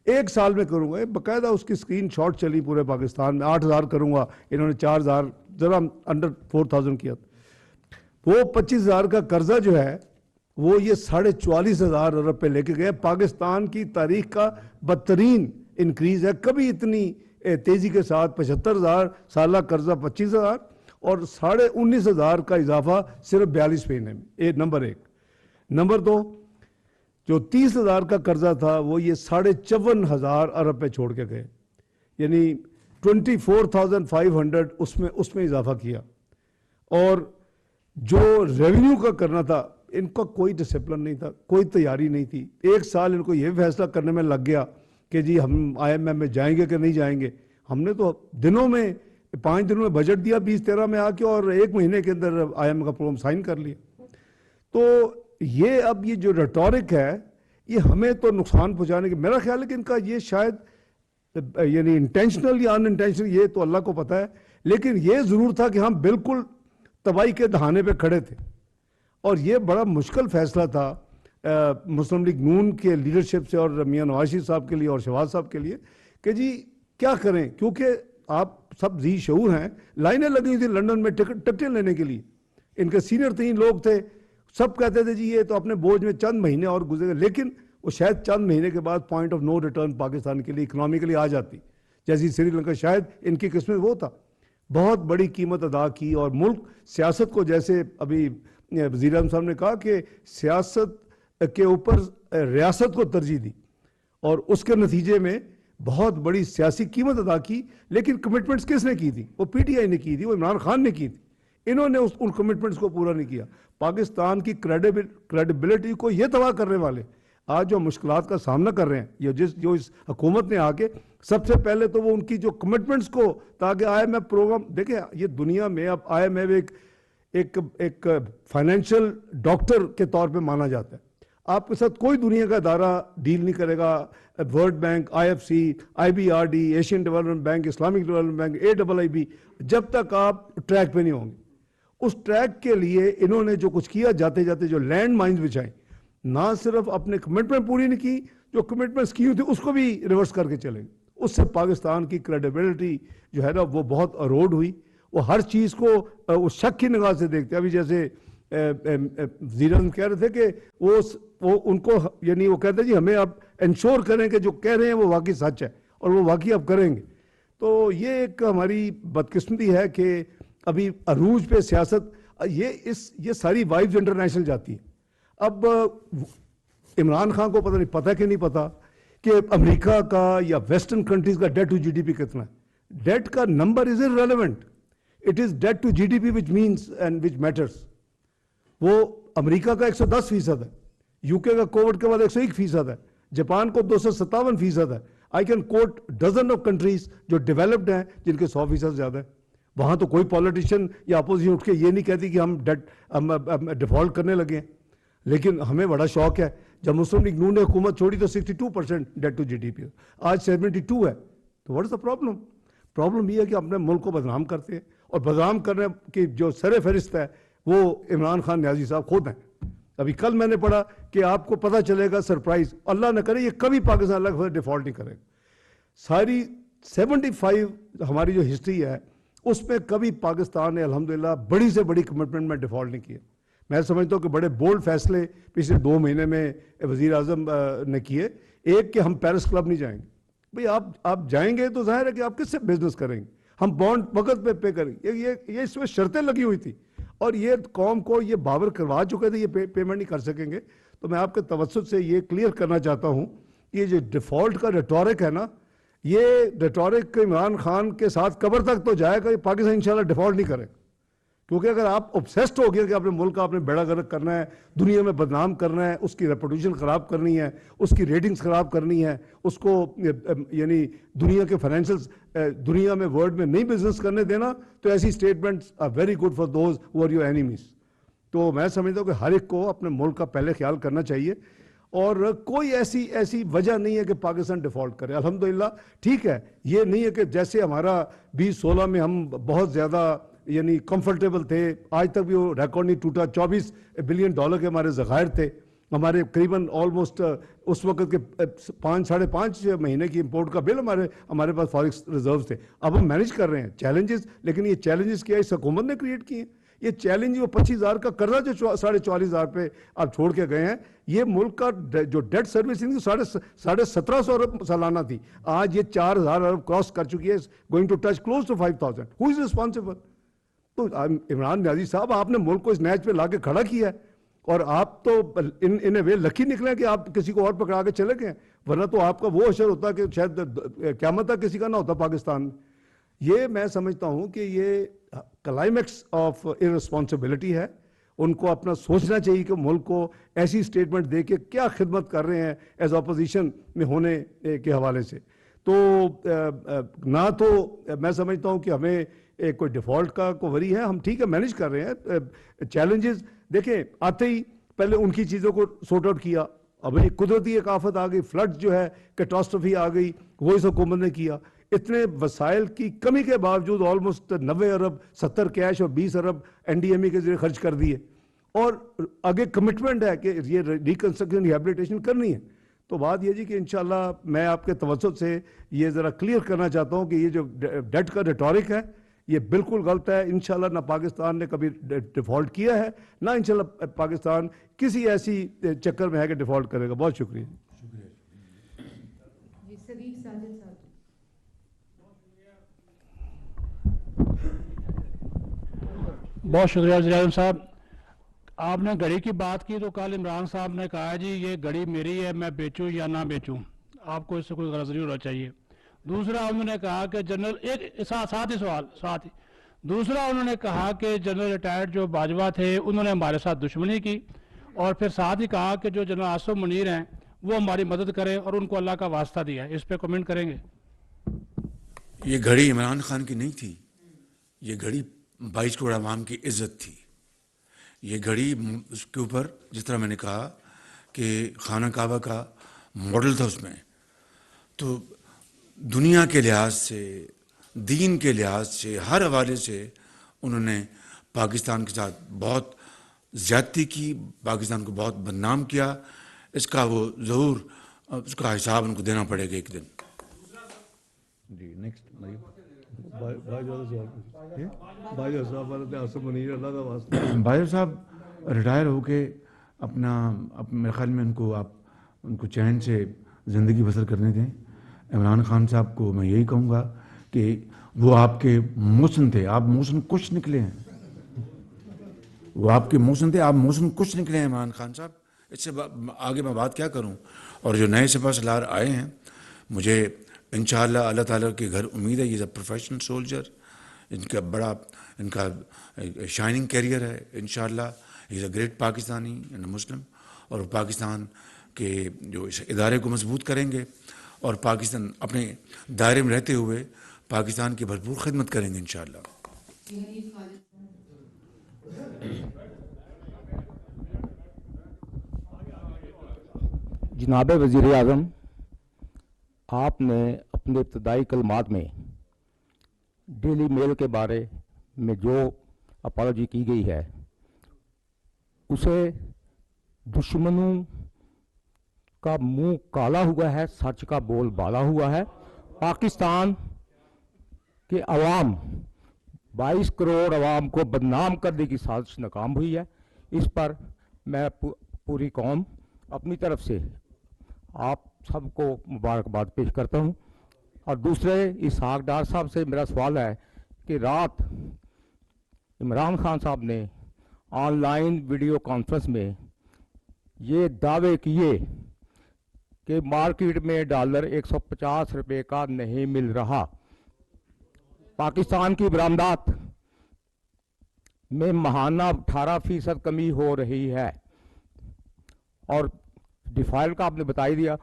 1 سال میں کروں گا. باقاعدہ اس کی اسکرین شاٹ چلی پورے پاکستان میں, 8,000 کروں گا, انہوں نے 4,000, ذرا انڈر 4,000 کیا. وہ 25,000 کا قرضہ جو ہے وہ یہ 44,000 ارب پہ لے کے گئے. پاکستان کی تاریخ کا بدترین انکریز ہے. کبھی اتنی تیزی کے ساتھ 75,000 سالہ قرضہ 25,000, اور 19,500 کا اضافہ صرف 42 مہینے میں. نمبر 1. نمبر 2, جو 30,000 کا قرضہ تھا وہ یہ 54,500 ارب پہ چھوڑ کے گئے, یعنی 24,500 اس میں اضافہ کیا. اور جو ریونیو کا کرنا تھا, ان کا کوئی ڈسپلن نہیں تھا, کوئی تیاری نہیں تھی. 1 سال ان کو یہ فیصلہ کرنے میں لگ گیا کہ جی ہم IMF میں جائیں گے کہ نہیں جائیں گے. ہم نے تو 5 دنوں میں بجٹ دیا 2013 میں آ کے, اور 1 مہینے کے اندر IMF کا پروگرام سائن کر لیا. تو یہ اب یہ جو ریٹورک ہے یہ ہمیں تو نقصان پہنچانے کی, میرا خیال ہے کہ ان کا یہ شاید یعنی انٹینشنل یا ان انٹینشنل یہ تو اللہ کو پتہ ہے, لیکن یہ ضرور تھا کہ ہم بالکل تباہی کے دہانے پہ کھڑے تھے. اور یہ بڑا مشکل فیصلہ تھا مسلم لیگ نون کے لیڈرشپ سے اور میاں نواز شریف صاحب کے لیے اور شہباز صاحب کے لیے کہ جی کیا کریں, کیونکہ آپ سب ذی شعور ہیں. لائنیں لگی ہوئی تھیں لنڈن میں ٹکٹیں لینے کے لیے. ان کے سینئر 3 لوگ تھے, سب کہتے تھے جی یہ تو اپنے بوجھ میں چند مہینے اور گزرے گا, لیکن وہ شاید چند مہینے کے بعد point of no return Pakistan کے لیے اکنامیکلی آ جاتی, جیسی سری لنکا. شاید ان کی قسمت وہ تھا. بہت بڑی قیمت ادا کی, اور ملک سیاست کو, جیسے ابھی وزیر اعظم صاحب نے کہا کہ سیاست کے اوپر ریاست کو ترجیح دی, اور اس کے نتیجے میں بہت بڑی سیاسی قیمت ادا کی. لیکن کمٹمنٹس کس نے کی تھی؟ وہ PTI نے کی تھی, وہ عمران خان نے کی تھی. انہوں نے ان کمٹمنٹس کو پورا نہیں کیا. پاکستان کی کریڈیبلٹی کو یہ تباہ کرنے والے آج جو مشکلات کا سامنا کر رہے ہیں, جو اس حکومت نے آ کے, سب سے پہلے تو وہ ان کی جو کمٹمنٹس کو, تاکہ IMF پروگرام, دیکھیں یہ دنیا میں اب IMF ایک فائنینشیل ڈاکٹر کے طور پہ مانا جاتا ہے. آپ کے ساتھ کوئی دنیا کا ادارہ ڈیل نہیں کرے گا, world bank, IFC, IBRD, Asian development bank, Islamic development bank, AIIB, جب تک آپ ٹریک پہ نہیں ہوں گے. اس ٹریک کے لیے انہوں نے جو کچھ کیا, جاتے جاتے جو لینڈ مائنز بچھائیں, نہ صرف اپنے کمٹمنٹ پوری نہیں کی, جو کمٹمنٹس کی ہوئی تھی اس کو بھی ریورس کر کے چلے گئے. اس سے پاکستان کی کریڈیبلٹی جو ہے نا وہ بہت اروڈ ہوئی. وہ ہر چیز کو اس شک کی نگاہ سے دیکھتے ہیں. ابھی جیسے وزیر اعظم کہہ رہے تھے کہ وہ ان کو یعنی وہ کہتے ہیں جی ہمیں آپ انشور کریں کہ جو کہہ رہے ہیں وہ واقعی سچ ہے اور وہ واقعی اب کریں گے. تو یہ ایک ہماری بدقسمتی ہے کہ ابھی عروج پہ سیاست یہ ساری وائبز انٹرنیشنل جاتی ہیں. اب عمران خان کو پتہ کہ نہیں پتا کہ امریکہ کا یا ویسٹرن کنٹریز کا debt to G D P کتنا ہے. ڈیٹ کا number is irrelevant. It is debt to G D P which means and which matters. وہ امریکہ کا 110% ہے, یو کے کا کووڈ کے بعد 101% ہے, جاپان کو 257% ہے. I can quote dozen of countries جو ڈیولپڈ ہیں جن کے 100% زیادہ ہے. وہاں تو کوئی پالیٹیشین یا اپوزیشن اٹھ کے یہ نہیں کہتی کہ ہم ڈیفالٹ کرنے لگے ہیں. لیکن ہمیں بڑا شوق ہے, جب مسلم لیگ نون نے حکومت چھوڑی تو 62% debt to G D P, آج 72 ہے. تو what is the problem? Problem یہ ہے کہ اپنے ملک کو بدنام کرتے ہیں, اور بدنام کرنے کی جو سر فہرست ہے وہ عمران خان نیازی صاحب خود ہیں. ابھی کل میں نے پڑھا کہ آپ کو پتہ چلے گا سرپرائز, اللہ نہ کرے یہ کبھی پاکستان اللہ ڈیفالٹ نہیں کرے گا. ساری 75 ہماری جو ہسٹری ہے اس میں کبھی پاکستان نے الحمدللہ بڑی سے بڑی کمٹمنٹ میں ڈیفالٹ نہیں کیا. میں سمجھتا ہوں کہ بڑے بولڈ فیصلے پچھلے 2 مہینے میں وزیر اعظم نے کیے. ایک کہ ہم پیرس کلب نہیں جائیں گے. بھئی آپ جائیں گے تو ظاہر ہے کہ آپ کس سے بزنس کریں گے؟ ہم بانڈ وقت پہ پے کریں گے. یہ اس میں شرطیں لگی ہوئی تھی اور یہ قوم کو یہ باور کروا چکے تھے یہ پیمنٹ نہیں کر سکیں گے. تو میں آپ کے توسط سے یہ کلیئر کرنا چاہتا ہوں کہ یہ جو ڈیفالٹ کا ریٹورک ہے نا, یہ ریٹورک عمران خان کے ساتھ قبر تک تو جائے گا, یہ پاکستان انشاءاللہ ڈیفالٹ نہیں کرے. کیونکہ اگر آپ اوبسیسڈ ہو گئے کہ اپنے ملک کا آپ نے بیڑا غرق کرنا ہے, دنیا میں بدنام کرنا ہے, اس کی ریپوٹیشن خراب کرنی ہے, اس کی ریٹنگز خراب کرنی ہے, اس کو یعنی دنیا کے فائنینشلز دنیا میں ورلڈ میں نہیں بزنس کرنے دینا, تو ایسی statements are very good for those who are your enemies. تو میں سمجھتا ہوں کہ ہر ایک کو اپنے ملک کا پہلے خیال کرنا چاہیے, اور کوئی ایسی وجہ نہیں ہے کہ پاکستان ڈیفالٹ کرے. الحمدللہ ٹھیک ہے, یہ نہیں ہے کہ جیسے ہمارا 2016 میں ہم بہت زیادہ یعنی کمفرٹیبل تھے, آج تک بھی وہ ریکارڈ نہیں ٹوٹا. $24 بلین کے ہمارے ذخائر تھے, ہمارے قریباً آلموسٹ اس وقت کے 5.5 مہینے کی امپورٹ کا بل ہمارے پاس فارکس ریزروز تھے. اب ہم مینیج کر رہے ہیں چیلنجز, لیکن یہ چیلنجز کیا اس حکومت نے کریٹ کیے ہیں؟ یہ چیلنج وہ 25,000 کا قرضہ جو 44,000 پہ آپ چھوڑ کے گئے ہیں, یہ ملک کا جو ڈیٹ سروسنگ 1750 ارب سالانہ تھی, آج یہ 4,000 ارب کراس کر چکی ہے, going to touch close to 5,000. Who is responsible? تو عمران نیازی صاحب, آپ نے ملک کو اس نیچ پہ لا کے کھڑا کیا ہے, اور آپ تو ان اے وے لکی نکلے کہ آپ کسی کو اور پکڑا کے چلے گئے, ورنہ تو آپ کا وہ اشر ہوتا کہ شاید قیامت تک کسی کا نہ ہوتا پاکستان میں. یہ میں سمجھتا ہوں کہ یہ کلائمیکس آف ارسپانسبلٹی ہے. ان کو اپنا سوچنا چاہیے کہ ملک کو ایسی اسٹیٹمنٹ دے کے کیا خدمت کر رہے ہیں ایز اپوزیشن میں ہونے کے حوالے سے. تو نہ تو میں سمجھتا ہوں کہ ہمیں کوئی ڈیفالٹ کا کوئی وری ہے, ہم ٹھیک ہے مینیج کر رہے ہیں. چیلنجز دیکھیں آتے ہی پہلے ان کی چیزوں کو سورٹ آؤٹ کیا, اب یہ قدرتی ایک آفت آ گئی, فلڈ جو ہے کیٹاسٹرفی آ گئی, وہ اس حکومت نے کیا. اتنے وسائل کی کمی کے باوجود آلموسٹ 90 ارب 70 کیش اور 20 ارب این ڈی ایم ای کے ذریعے خرچ کر دیے, اور آگے کمٹمنٹ ہے کہ یہ ریکنسٹرکشن ریہیبلیٹیشن کرنی ہے. تو بات یہ جی کہ انشاءاللہ میں آپ کے توسط سے یہ ذرا کلیئر کرنا چاہتا ہوں کہ یہ جو ڈیٹ کا ریٹورک ہے یہ بالکل غلط ہے. انشاءاللہ نہ پاکستان نے کبھی ڈیفالٹ کیا ہے, نہ انشاءاللہ پاکستان کسی ایسی چکر میں ہے کہ ڈیفالٹ کرے گا. بہت شکریہ. جی صدیق ساجد صاحب. بہت شکریہ وزیر اعظم صاحب. آپ نے گھڑی کی بات کی تو کل عمران صاحب نے کہا جی یہ گھڑی میری ہے, میں بیچوں یا نہ بیچوں, آپ کو اس سے کوئی غرض نہیں ہونا چاہیے. دوسرا انہوں نے کہا کہ جنرل ایک ساتھ ہی دوسرا انہوں نے کہا کہ جنرل ریٹائرڈ جو باجوہ تھے انہوں نے ہمارے ساتھ دشمنی کی, اور پھر ساتھ ہی کہا کہ جو جنرل آصف منیر ہیں وہ ہماری مدد کریں اور ان کو اللہ کا واسطہ دیا. اس پہ کمنٹ کریں گے؟ یہ گھڑی عمران خان کی نہیں تھی, یہ گھڑی 22 کروڑ عوام کی عزت تھی. یہ گھڑی اس کے اوپر جس طرح میں نے کہا کہ خانہ کعبہ کا ماڈل تھا, اس میں تو دنیا کے لحاظ سے, دین کے لحاظ سے, ہر حوالے سے انہوں نے پاکستان کے ساتھ بہت زیادتی کی, پاکستان کو بہت بدنام کیا. اس کا وہ ضرور اس کا حساب ان کو دینا پڑے گا ایک دن. جی نیکسٹ بھائی صاحب بھائی صاحب ریٹائر ہو کے اپنا میرے خیال میں ان کو چین سے زندگی بسر کرنے دیں. عمران خان صاحب کو میں یہی کہوں گا کہ وہ آپ کے محسن تھے, آپ محسن کچھ نکلے ہیں. وہ آپ کے محسن تھے, آپ محسن کچھ نکلے ہیں عمران خان صاحب. اس سے آگے میں بات کیا کروں. اور جو نئے سپہ سالار آئے ہیں, مجھے انشاءاللہ اللہ تعالیٰ کے گھر امید ہے, یہ از اے پروفیشنل سولجر, ان کا شائننگ کیریئر ہے. انشاءاللہ he is a great Pakistani and Muslim, اور وہ پاکستان کے جو اس ادارے کو مضبوط کریں گے, اور پاکستان اپنے دائرے میں رہتے ہوئے پاکستان کی بھرپور خدمت کریں گے انشاءاللہ. جناب وزیر اعظم، آپ نے اپنے ابتدائی کلمات میں ڈیلی میل کے بارے میں جو اپالوجی کی گئی ہے اسے دشمنوں کا منہ کالا ہوا ہے، سچ کا بول بالا ہوا ہے. پاکستان کے عوام 22 کروڑ عوام کو بدنام کرنے کی سازش ناکام ہوئی ہے. اس پر میں پوری قوم اپنی طرف سے آپ سب کو مبارکباد پیش کرتا ہوں. اور دوسرے اسحاق ڈار صاحب سے میرا سوال ہے کہ رات عمران خان صاحب نے آن لائن ویڈیو کانفرنس میں یہ دعوے کیے کہ مارکیٹ میں ڈالر 150 روپے کا نہیں مل رہا. پاکستان کی برآمدات میں ماہانہ 18% کمی ہو رہی ہے. اور ڈیفالٹ کا آپ نے بتائی دیا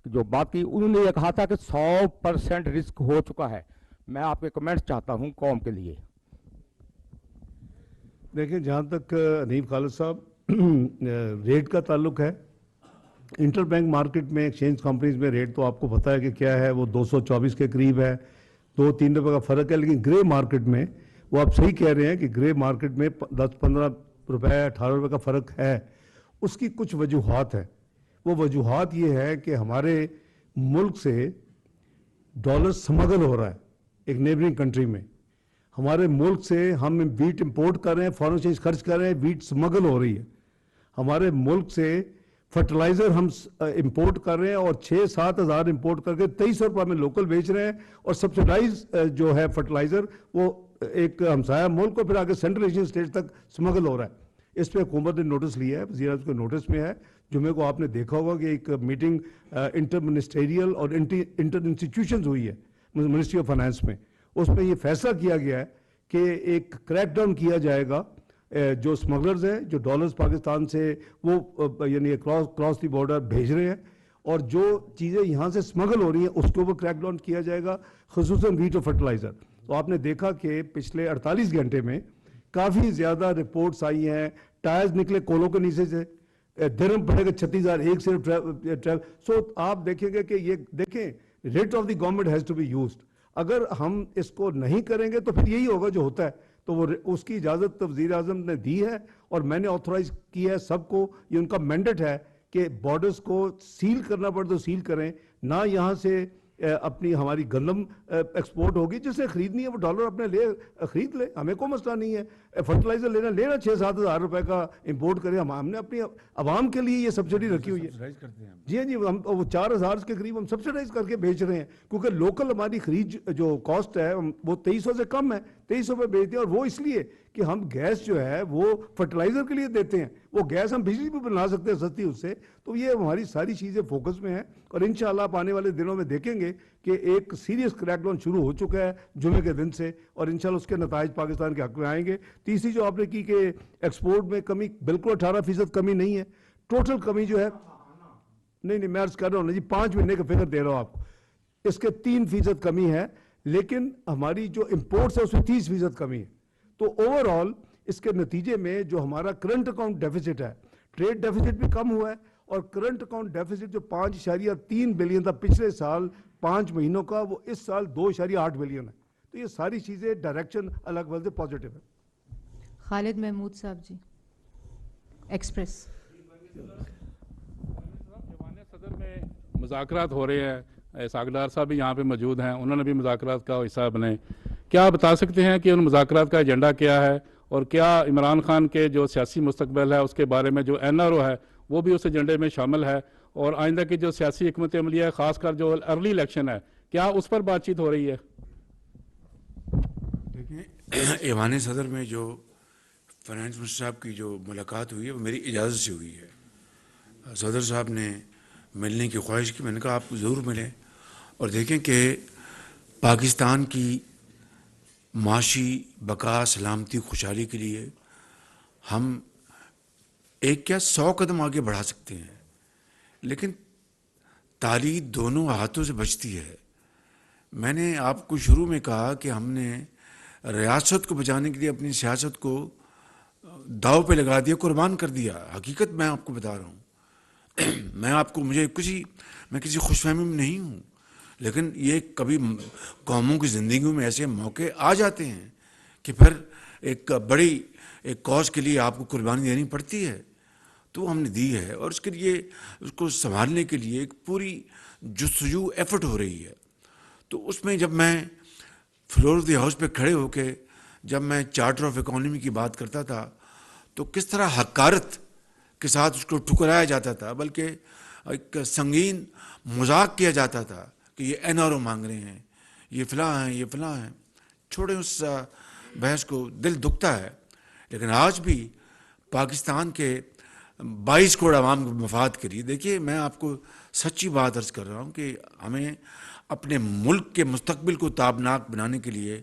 جو بات کی, انہوں نے یہ کہا تھا کہ 100% رسک ہو چکا ہے. میں آپ کے کمنٹس چاہتا ہوں قوم کے لیے. دیکھیں جہاں تک حنیف خالد صاحب ریٹ کا تعلق ہے, انٹر بینک مارکیٹ میں ایکسچینج کمپنیز میں ریٹ تو آپ کو پتہ ہے کہ کیا ہے, وہ 224 کے قریب ہے, 2-3 روپے کا فرق ہے. لیکن گرے مارکیٹ میں وہ آپ صحیح کہہ رہے ہیں کہ گرے مارکیٹ میں 10-15 روپے 18 روپے کا فرق ہے. اس کی کچھ وجوہات ہیں. وہ وجوہات یہ ہے کہ ہمارے ملک سے ڈالر سمگل ہو رہا ہے ایک نیبرنگ کنٹری میں. ہمارے ملک سے ہم ویٹ امپورٹ کر رہے ہیں, فارن ایکسچینج خرچ کر رہے ہیں, ویٹ سمگل ہو رہی ہے. ہمارے ملک سے فرٹیلائزر ہم امپورٹ کر رہے ہیں اور 6-7 ہزار امپورٹ کر کے 2300 روپے میں لوکل بیچ رہے ہیں. اور سبسڈائز جو ہے فرٹیلائزر وہ ایک ہمسایہ ملک کو پھر آگے سینٹرل ایشین اسٹیٹ تک سمگل ہو رہا ہے. اس پہ حکومت نے نوٹس لیا ہے, وزیر اعظم کے نوٹس میں ہے. جمعے کو آپ نے دیکھا ہوگا کہ ایک میٹنگ انٹر منسٹریل اور انٹر انسٹیٹیوشنز ہوئی ہے منسٹری آف فائنانس میں. اس میں یہ فیصلہ کیا گیا ہے کہ ایک کریک ڈاؤن کیا جائے گا جو اسمگلرز ہیں, جو ڈالرز پاکستان سے وہ یعنی کراس دی بارڈر بھیج رہے ہیں, اور جو چیزیں یہاں سے اسمگل ہو رہی ہیں اس کے اوپر کریک ڈاؤن کیا جائے گا, خصوصاً ویٹ اور فرٹیلائزر. تو آپ نے دیکھا کہ پچھلے 48 گھنٹے میں کافی زیادہ رپورٹس آئی ہیں. ٹائرز نکلے کولوں کے نیچے سے, درہم پڑے گا 36,000 ایک صرف. سو آپ دیکھیں گے کہ یہ دیکھیں rate of the government has to be used. اگر ہم اس کو نہیں کریں گے تو پھر یہی ہوگا جو ہوتا ہے. تو وہ اس کی اجازت وزیر اعظم نے دی ہے اور میں نے آتھورائز کی ہے سب کو. یہ ان کا مینڈیٹ ہے کہ بارڈرز کو سیل کرنا پڑے تو سیل کریں, نہ یہاں سے اپنی ہماری گندم ایکسپورٹ ہوگی. جسے خریدنی ہے وہ ڈالر اپنے لے خرید لے, ہمیں کوئی مسئلہ نہیں ہے. فرٹیلائزر لینا 6-7 ہزار روپے کا امپورٹ کریں. ہم نے اپنی عوام کے لیے یہ سبسڈی رکھی ہوئی ہے. جی جی, ہم وہ 4,000 کے قریب ہم سبسڈائز کر کے بیچ رہے ہیں, کیونکہ لوکل ہماری خرید جو کاسٹ ہے وہ 2300 سے کم ہے, 2300 پہ بیچتے ہیں. اور وہ اس لیے کہ ہم گیس جو ہے وہ فرٹیلائزر کے لیے دیتے ہیں, وہ گیس ہم بجلی بھی بنا سکتے ہیں سستی اس سے. تو یہ ہماری ساری چیزیں فوکس میں ہیں, اور انشاءاللہ آپ آنے والے دنوں میں دیکھیں گے کہ ایک سیریس کریک ڈاؤن شروع ہو چکا ہے جمعے کے دن سے, اور انشاءاللہ اس کے نتائج پاکستان کے حق میں آئیں گے. تیسری جو آپ نے کی کہ ایکسپورٹ میں کمی, بالکل 18% کمی نہیں ہے. ٹوٹل کمی جو ہے نہیں میں عرض کر رہا ہوں نا جی, 5 مہینے کا فگر دے رہا ہوں آپ کو, اس کے 3% کمی ہے. لیکن ہماری جو امپورٹس ہے اس میں 30% کمی ہے. تو اوور آل اس کے نتیجے میں جو ہمارا کرنٹ اکاؤنٹ ڈیفیسٹ ہے, ٹریڈ ڈیفیسٹ بھی کم ہوا ہے, اور کرنٹ اکاؤنٹ ڈیفیسٹ جو 5.3 بلین تھا پچھلے سال 5 مہینوں کا, وہ اس سال 2.8 بلین ہے. تو یہ ساری چیزیں ڈائریکشن الگ وجہ سے پازیٹیو ہے. خالد محمود صاحب جی, ایکسپریس. جوان صدر میں مذاکرات ہو رہے ہیں, اسحاق ڈار صاحب بھی یہاں پہ موجود ہیں, انہوں نے بھی مذاکرات کا حصہ بنے. کیا آپ بتا سکتے ہیں کہ ان مذاکرات کا ایجنڈا کیا ہے اور کیا عمران خان کے جو سیاسی مستقبل ہے اس کے بارے میں جو NRO ہے وہ بھی اس ایجنڈے میں شامل ہے، اور آئندہ کی جو سیاسی حکمت عملی ہے خاص کر جو ارلی الیکشن ہے کیا اس پر بات چیت ہو رہی ہے؟ دیکھیں، ایوان صدر میں جو فائنانس منسٹر صاحب کی جو ملاقات ہوئی ہے وہ میری اجازت سے ہوئی ہے۔ صدر صاحب نے ملنے کی خواہش کی، میں نے کہا آپ ضرور ملیں اور دیکھیں کہ پاکستان کی معاشی بقا، سلامتی، خوشحالی کے لیے ہم ایک کیا 100 قدم آگے بڑھا سکتے ہیں، لیکن تالی دونوں ہاتھوں سے بچتی ہے۔ میں نے آپ کو شروع میں کہا کہ ہم نے ریاست کو بچانے کے لیے اپنی سیاست کو داؤ پہ لگا دیا، قربان کر دیا۔ حقیقت میں آپ کو بتا رہا ہوں، میں کسی خوش فہمی میں نہیں ہوں، لیکن یہ کبھی قوموں کی زندگیوں میں ایسے موقع آ جاتے ہیں کہ پھر ایک بڑی کاز کے لیے آپ کو قربانی دینی پڑتی ہے، تو ہم نے دی ہے، اور اس کے لیے اس کو سنبھالنے کے لیے ایک پوری جستجو ایفرٹ ہو رہی ہے۔ تو اس میں جب میں فلور آف دی ہاؤس پہ کھڑے ہو کے جب میں چارٹر آف اکانومی کی بات کرتا تھا تو کس طرح حقارت کے ساتھ اس کو ٹھکرایا جاتا تھا، بلکہ ایک سنگین مذاق کیا جاتا تھا کہ یہ NRO مانگ رہے ہیں، یہ فلاں ہیں، یہ فلاں ہیں۔ چھوڑیں اس بحث کو، دل دکھتا ہے، لیکن آج بھی پاکستان کے 22 کروڑ عوام کے مفاد کے لیے، دیکھیے میں آپ کو سچی بات عرض کر رہا ہوں کہ ہمیں اپنے ملک کے مستقبل کو تابناک بنانے کے لیے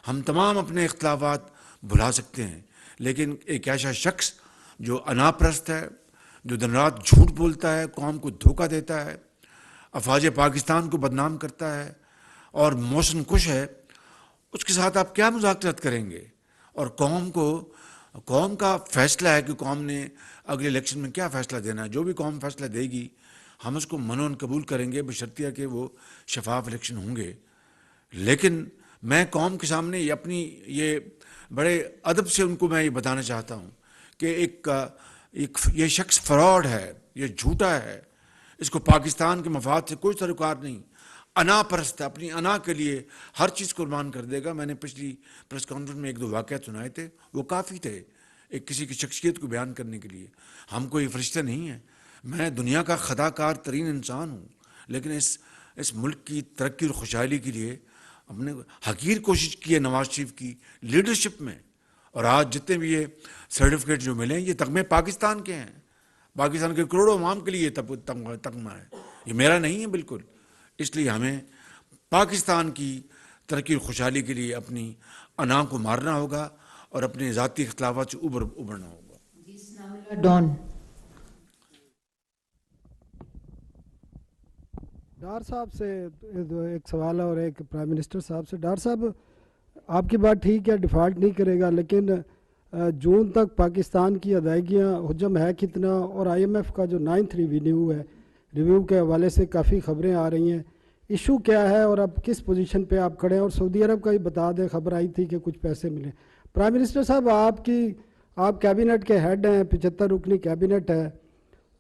ہم تمام اپنے اختلافات بھلا سکتے ہیں، لیکن ایک ایسا شخص جو انا پرست ہے، جو دن رات جھوٹ بولتا ہے، قوم کو دھوکہ دیتا ہے، افواج پاکستان کو بدنام کرتا ہے اور موشن کش ہے، اس کے ساتھ آپ کیا مذاکرات کریں گے؟ اور قوم کا فیصلہ ہے کہ قوم نے اگلے الیکشن میں کیا فیصلہ دینا ہے۔ جو بھی قوم فیصلہ دے گی ہم اس کو منون قبول کریں گے، بشرطیہ کہ وہ شفاف الیکشن ہوں گے۔ لیکن میں قوم کے سامنے یہ بڑے ادب سے ان کو میں یہ بتانا چاہتا ہوں کہ یہ شخص فراڈ ہے، یہ جھوٹا ہے، اس کو پاکستان کے مفاد سے کوئی تعلقات نہیں، انا پرست ہے، اپنی انا کے لیے ہر چیز قربان کر دے گا۔ میں نے پچھلی پریس کانفرنس میں 1-2 واقعات سنائے تھے، وہ کافی تھے ایک کسی کی شخصیت کو بیان کرنے کے لیے۔ ہم کوئی فرشتے نہیں ہیں، میں دنیا کا خطا کار ترین انسان ہوں، لیکن اس ملک کی ترقی اور خوشحالی کے لیے ہم نے حقیر کوشش کی ہے نواز شریف کی لیڈرشپ میں، اور آج جتنے بھی یہ سرٹیفکیٹ جو ملے ہیں یہ تمغے پاکستان کے ہیں، پاکستان کے کروڑوں عوام کے لیے یہ تمغہ ہے، یہ میرا نہیں ہے بالکل۔ اس لیے ہمیں پاکستان کی ترقی اور خوشحالی کے لیے اپنی انا کو مارنا ہوگا اور اپنے ذاتی اختلافات سے ابھرنا ہوگا۔ ڈان ڈار صاحب سے ایک سوال ہے اور ایک پرائم منسٹر صاحب سے۔ ڈار صاحب، آپ کی بات ٹھیک ہے، ڈیفالٹ نہیں کرے گا، لیکن جون تک پاکستان کی ادائیگیاں حجم ہے کتنا؟ اور IMF کا جو 9th ریویو ہے، ریویو کے حوالے سے کافی خبریں آ رہی ہیں، ایشو کیا ہے اور اب کس پوزیشن پہ آپ کھڑے ہیں؟ اور سعودی عرب کا بھی بتا دیں، خبر آئی تھی کہ کچھ پیسے ملے۔ پرائم منسٹر صاحب، آپ کیبنٹ کے ہیڈ ہیں، 75 رکنی کیبنٹ ہے،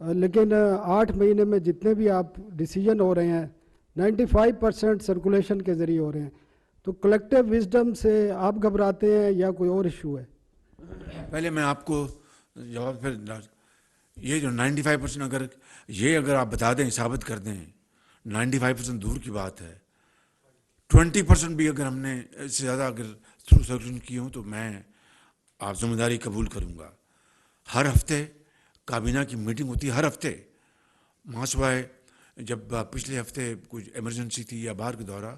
لیکن 8 مہینے میں جتنے بھی آپ ڈیسیجن ہو رہے ہیں 95% سرکولیشن کے ذریعے ہو رہے ہیں، تو کلیکٹیو وزڈم سے آپ گھبراتے ہیں یا کوئی اور ایشو ہے؟ پہلے میں آپ کو جواب، پھر یہ جو 95% اگر آپ بتا دیں، ثابت کر دیں، 95% دور کی بات ہے، 20% بھی اگر ہم نے اس سے زیادہ اگر تھرو سرکولیشن کی ہوں تو میں آپ ذمہ داری قبول کروں گا۔ ہر ہفتے کابینہ کی میٹنگ ہوتی ہے، ہر ہفتے، ماسوائے جب پچھلے ہفتے کچھ ایمرجنسی تھی یا باہر کا دورہ،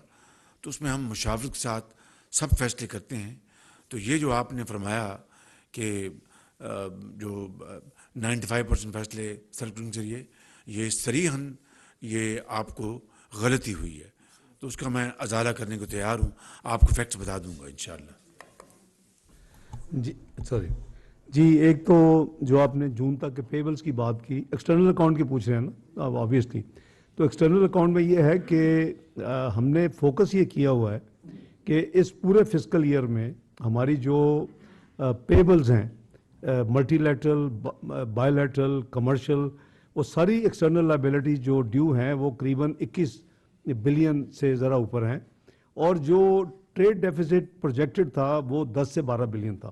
تو اس میں ہم مشاورت کے ساتھ سب فیصلے کرتے ہیں۔ تو یہ جو آپ نے فرمایا کہ جو 95% فیصلے سرکولیشن کے ذریعے، یہ صریحاً یہ آپ کو غلطی ہوئی ہے، تو اس کا میں ازالہ کرنے کو تیار ہوں، آپ کو فیکٹس بتا دوں گا انشاءاللہ۔ جی ایک تو جو آپ نے جون تک کے پیبلز کی بات کی، ایکسٹرنل اکاؤنٹ کی پوچھ رہے ہیں نا اب آبویسلی، تو ایکسٹرنل اکاؤنٹ میں یہ ہے کہ ہم نے فوکس یہ کیا ہوا ہے کہ اس پورے فسکل ایئر میں ہماری جو پیبلز ہیں، multi lateral, by lateral, commercial, وہ ساری ایکسٹرنل لائبلٹی جو ڈیو ہیں وہ قریباً 21 بلین سے ذرا اوپر ہیں، اور جو ٹریڈ ڈیفیسٹ پروجیکٹڈ تھا وہ 10 سے 12 بلین تھا۔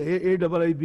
AIIB,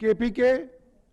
KPK,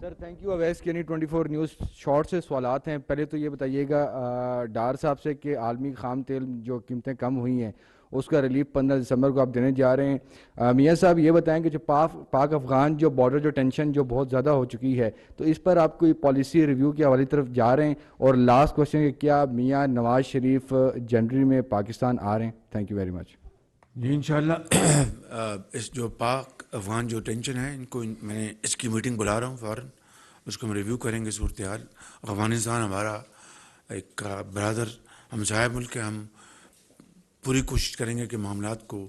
sir thank you. Awais کینی 24 نیوز. شارٹ سے سوالات ہیں. پہلے تو یہ بتائیے گا ڈار صاحب سے کہ عالمی خام تیل جو قیمتیں کم ہوئی ہیں اس کا ریلیف 15 دسمبر کو آپ دینے جا رہے ہیں. میاں صاحب یہ بتائیں کہ جو پاک افغان جو بارڈر جو ٹینشن جو بہت زیادہ ہو چکی ہے تو اس پر آپ کوئی پالیسی ریویو کے حوالے طرف جا رہے ہیں؟ اور لاسٹ کوشچن کہ کیا میاں نواز شریف جنوری میں پاکستان آ رہے ہیں؟ Thank you very much. جی انشاءاللہ اس جو پاک افغان جو ٹینشن ہے ان کو میں اس کی میٹنگ بلا رہا ہوں فوراً. اس کو ہم ریویو کریں گے صورتحال. افغانستان ہمارا ایک برادر ہمسایہ ملک ہے. ہم پوری کوشش کریں گے کہ معاملات کو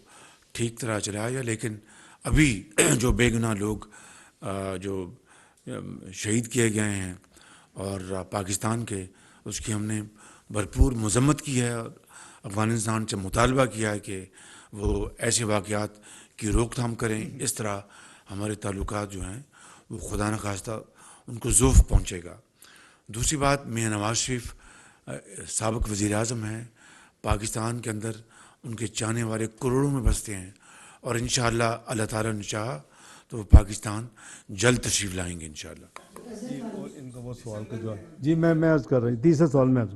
ٹھیک طرح چلایا جائے. لیکن ابھی جو بے گناہ لوگ جو شہید کیے گئے ہیں اور پاکستان کے, اس کی ہم نے بھرپور مذمت کی ہے اور افغانستان سے مطالبہ کیا ہے کہ وہ ایسے واقعات کی روک تھام کریں. اس طرح ہمارے تعلقات جو ہیں وہ خدا نخواستہ ان کو ذوف پہنچے گا. دوسری بات, میاں نواز شریف سابق وزیر اعظم ہیں. پاکستان کے اندر ان کے چاہنے والے کروڑوں میں بستے ہیں اور انشاءاللہ اللہ تعالیٰ نے چاہا تو وہ پاکستان جلد تشریف لائیں گے انشاءاللہ. ان کا وہ سوال کا جواب جی میں عرض کر رہا ہوں. تیسرے سوال میں عرض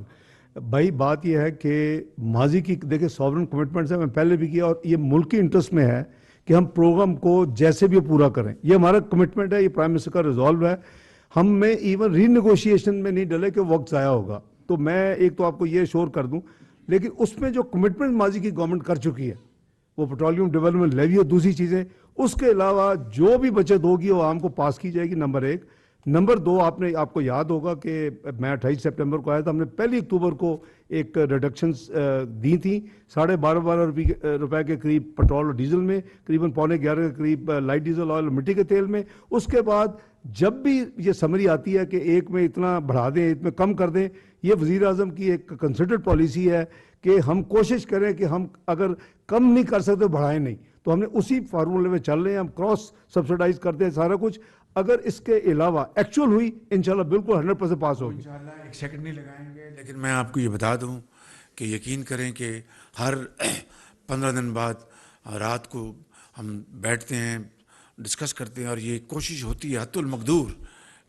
بھائی بات یہ ہے کہ ماضی کی دیکھیں سوورن کمٹمنٹس ہیں, میں پہلے بھی کیا, اور یہ ملکی انٹرسٹ میں ہے کہ ہم پروگرام کو جیسے بھی پورا کریں. یہ ہمارا کمٹمنٹ ہے, یہ پرائم منسٹر کا ریزالو ہے. ہم میں ایون ری نیگوشیشن میں نہیں ڈلے کہ وقت ضائع ہوگا. تو میں ایک تو آپ کو یہ شور کر دوں, لیکن اس میں جو کمٹمنٹ ماضی کی گورنمنٹ کر چکی ہے وہ پیٹرولیم ڈیولپمنٹ لیوی اور دوسری چیزیں, اس کے علاوہ جو بھی بچت ہوگی وہ عوام کو پاس کی جائے گی. نمبر 1. نمبر 2, آپ کو یاد ہوگا کہ میں 28 سپٹمبر کو آیا تھا, ہم نے پہلی اکتوبر کو ایک ریڈکشنز دی تھیں 12.5 روپے کے قریب پٹرول اور ڈیزل میں, قریباً 11.25 کے قریب لائٹ ڈیزل آئل اور مٹی کے تیل میں. اس کے بعد جب بھی یہ سمری آتی ہے کہ ایک میں اتنا بڑھا دیں ایک میں کم کر دیں, یہ وزیر اعظم کی ایک کنسیڈرڈ پالیسی ہے کہ ہم کوشش کریں کہ ہم اگر کم نہیں کر سکتے بڑھائیں نہیں. تو ہم نے اسی فارمولے میں چل رہے ہیں, ہم کراس سبسڈائز کرتے ہیں سارا کچھ. اگر اس کے علاوہ ایکچوئل ہوئی انشاءاللہ بالکل 100% پاس ہوگی. انشاءاللہ ایک سیکنڈ نہیں لگائیں گے. لیکن میں آپ کو یہ بتا دوں کہ یقین کریں کہ ہر 15 دن بعد رات کو ہم بیٹھتے ہیں, ڈسکس کرتے ہیں, اور یہ کوشش ہوتی ہے حتی المقدور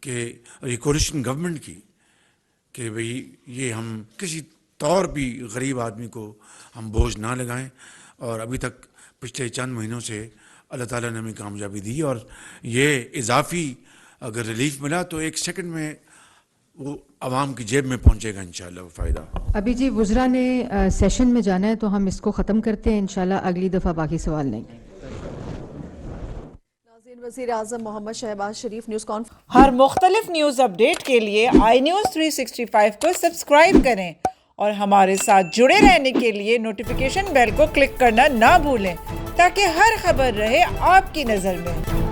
کہ یہ کولیشن گورنمنٹ کی کہ بھئی یہ ہم کسی طور بھی غریب آدمی کو ہم بوجھ نہ لگائیں. اور ابھی تک پچھلے چند مہینوں سے اللہ تعالیٰ نے ہمیں کامیابی دی, اور یہ اضافی اگر ریلیف ملا تو ایک سیکنڈ میں وہ عوام کی جیب میں پہنچے گا انشاءاللہ وہ فائدہ. ابھی جی وزراء نے سیشن میں جانا ہے تو ہم اس کو ختم کرتے ہیں, انشاءاللہ اگلی دفعہ باقی سوال لیں گے. وزیر اعظم محمد شہباز شریف نیوز کانفرنس. ہر مختلف نیوز اپڈیٹ کے لیے آئی نیوز 365 کو سبسکرائب کریں اور ہمارے ساتھ جڑے رہنے کے لیے نوٹیفیکیشن بیل کو کلک کرنا نہ بھولیں تاکہ ہر خبر رہے آپ کی نظر میں.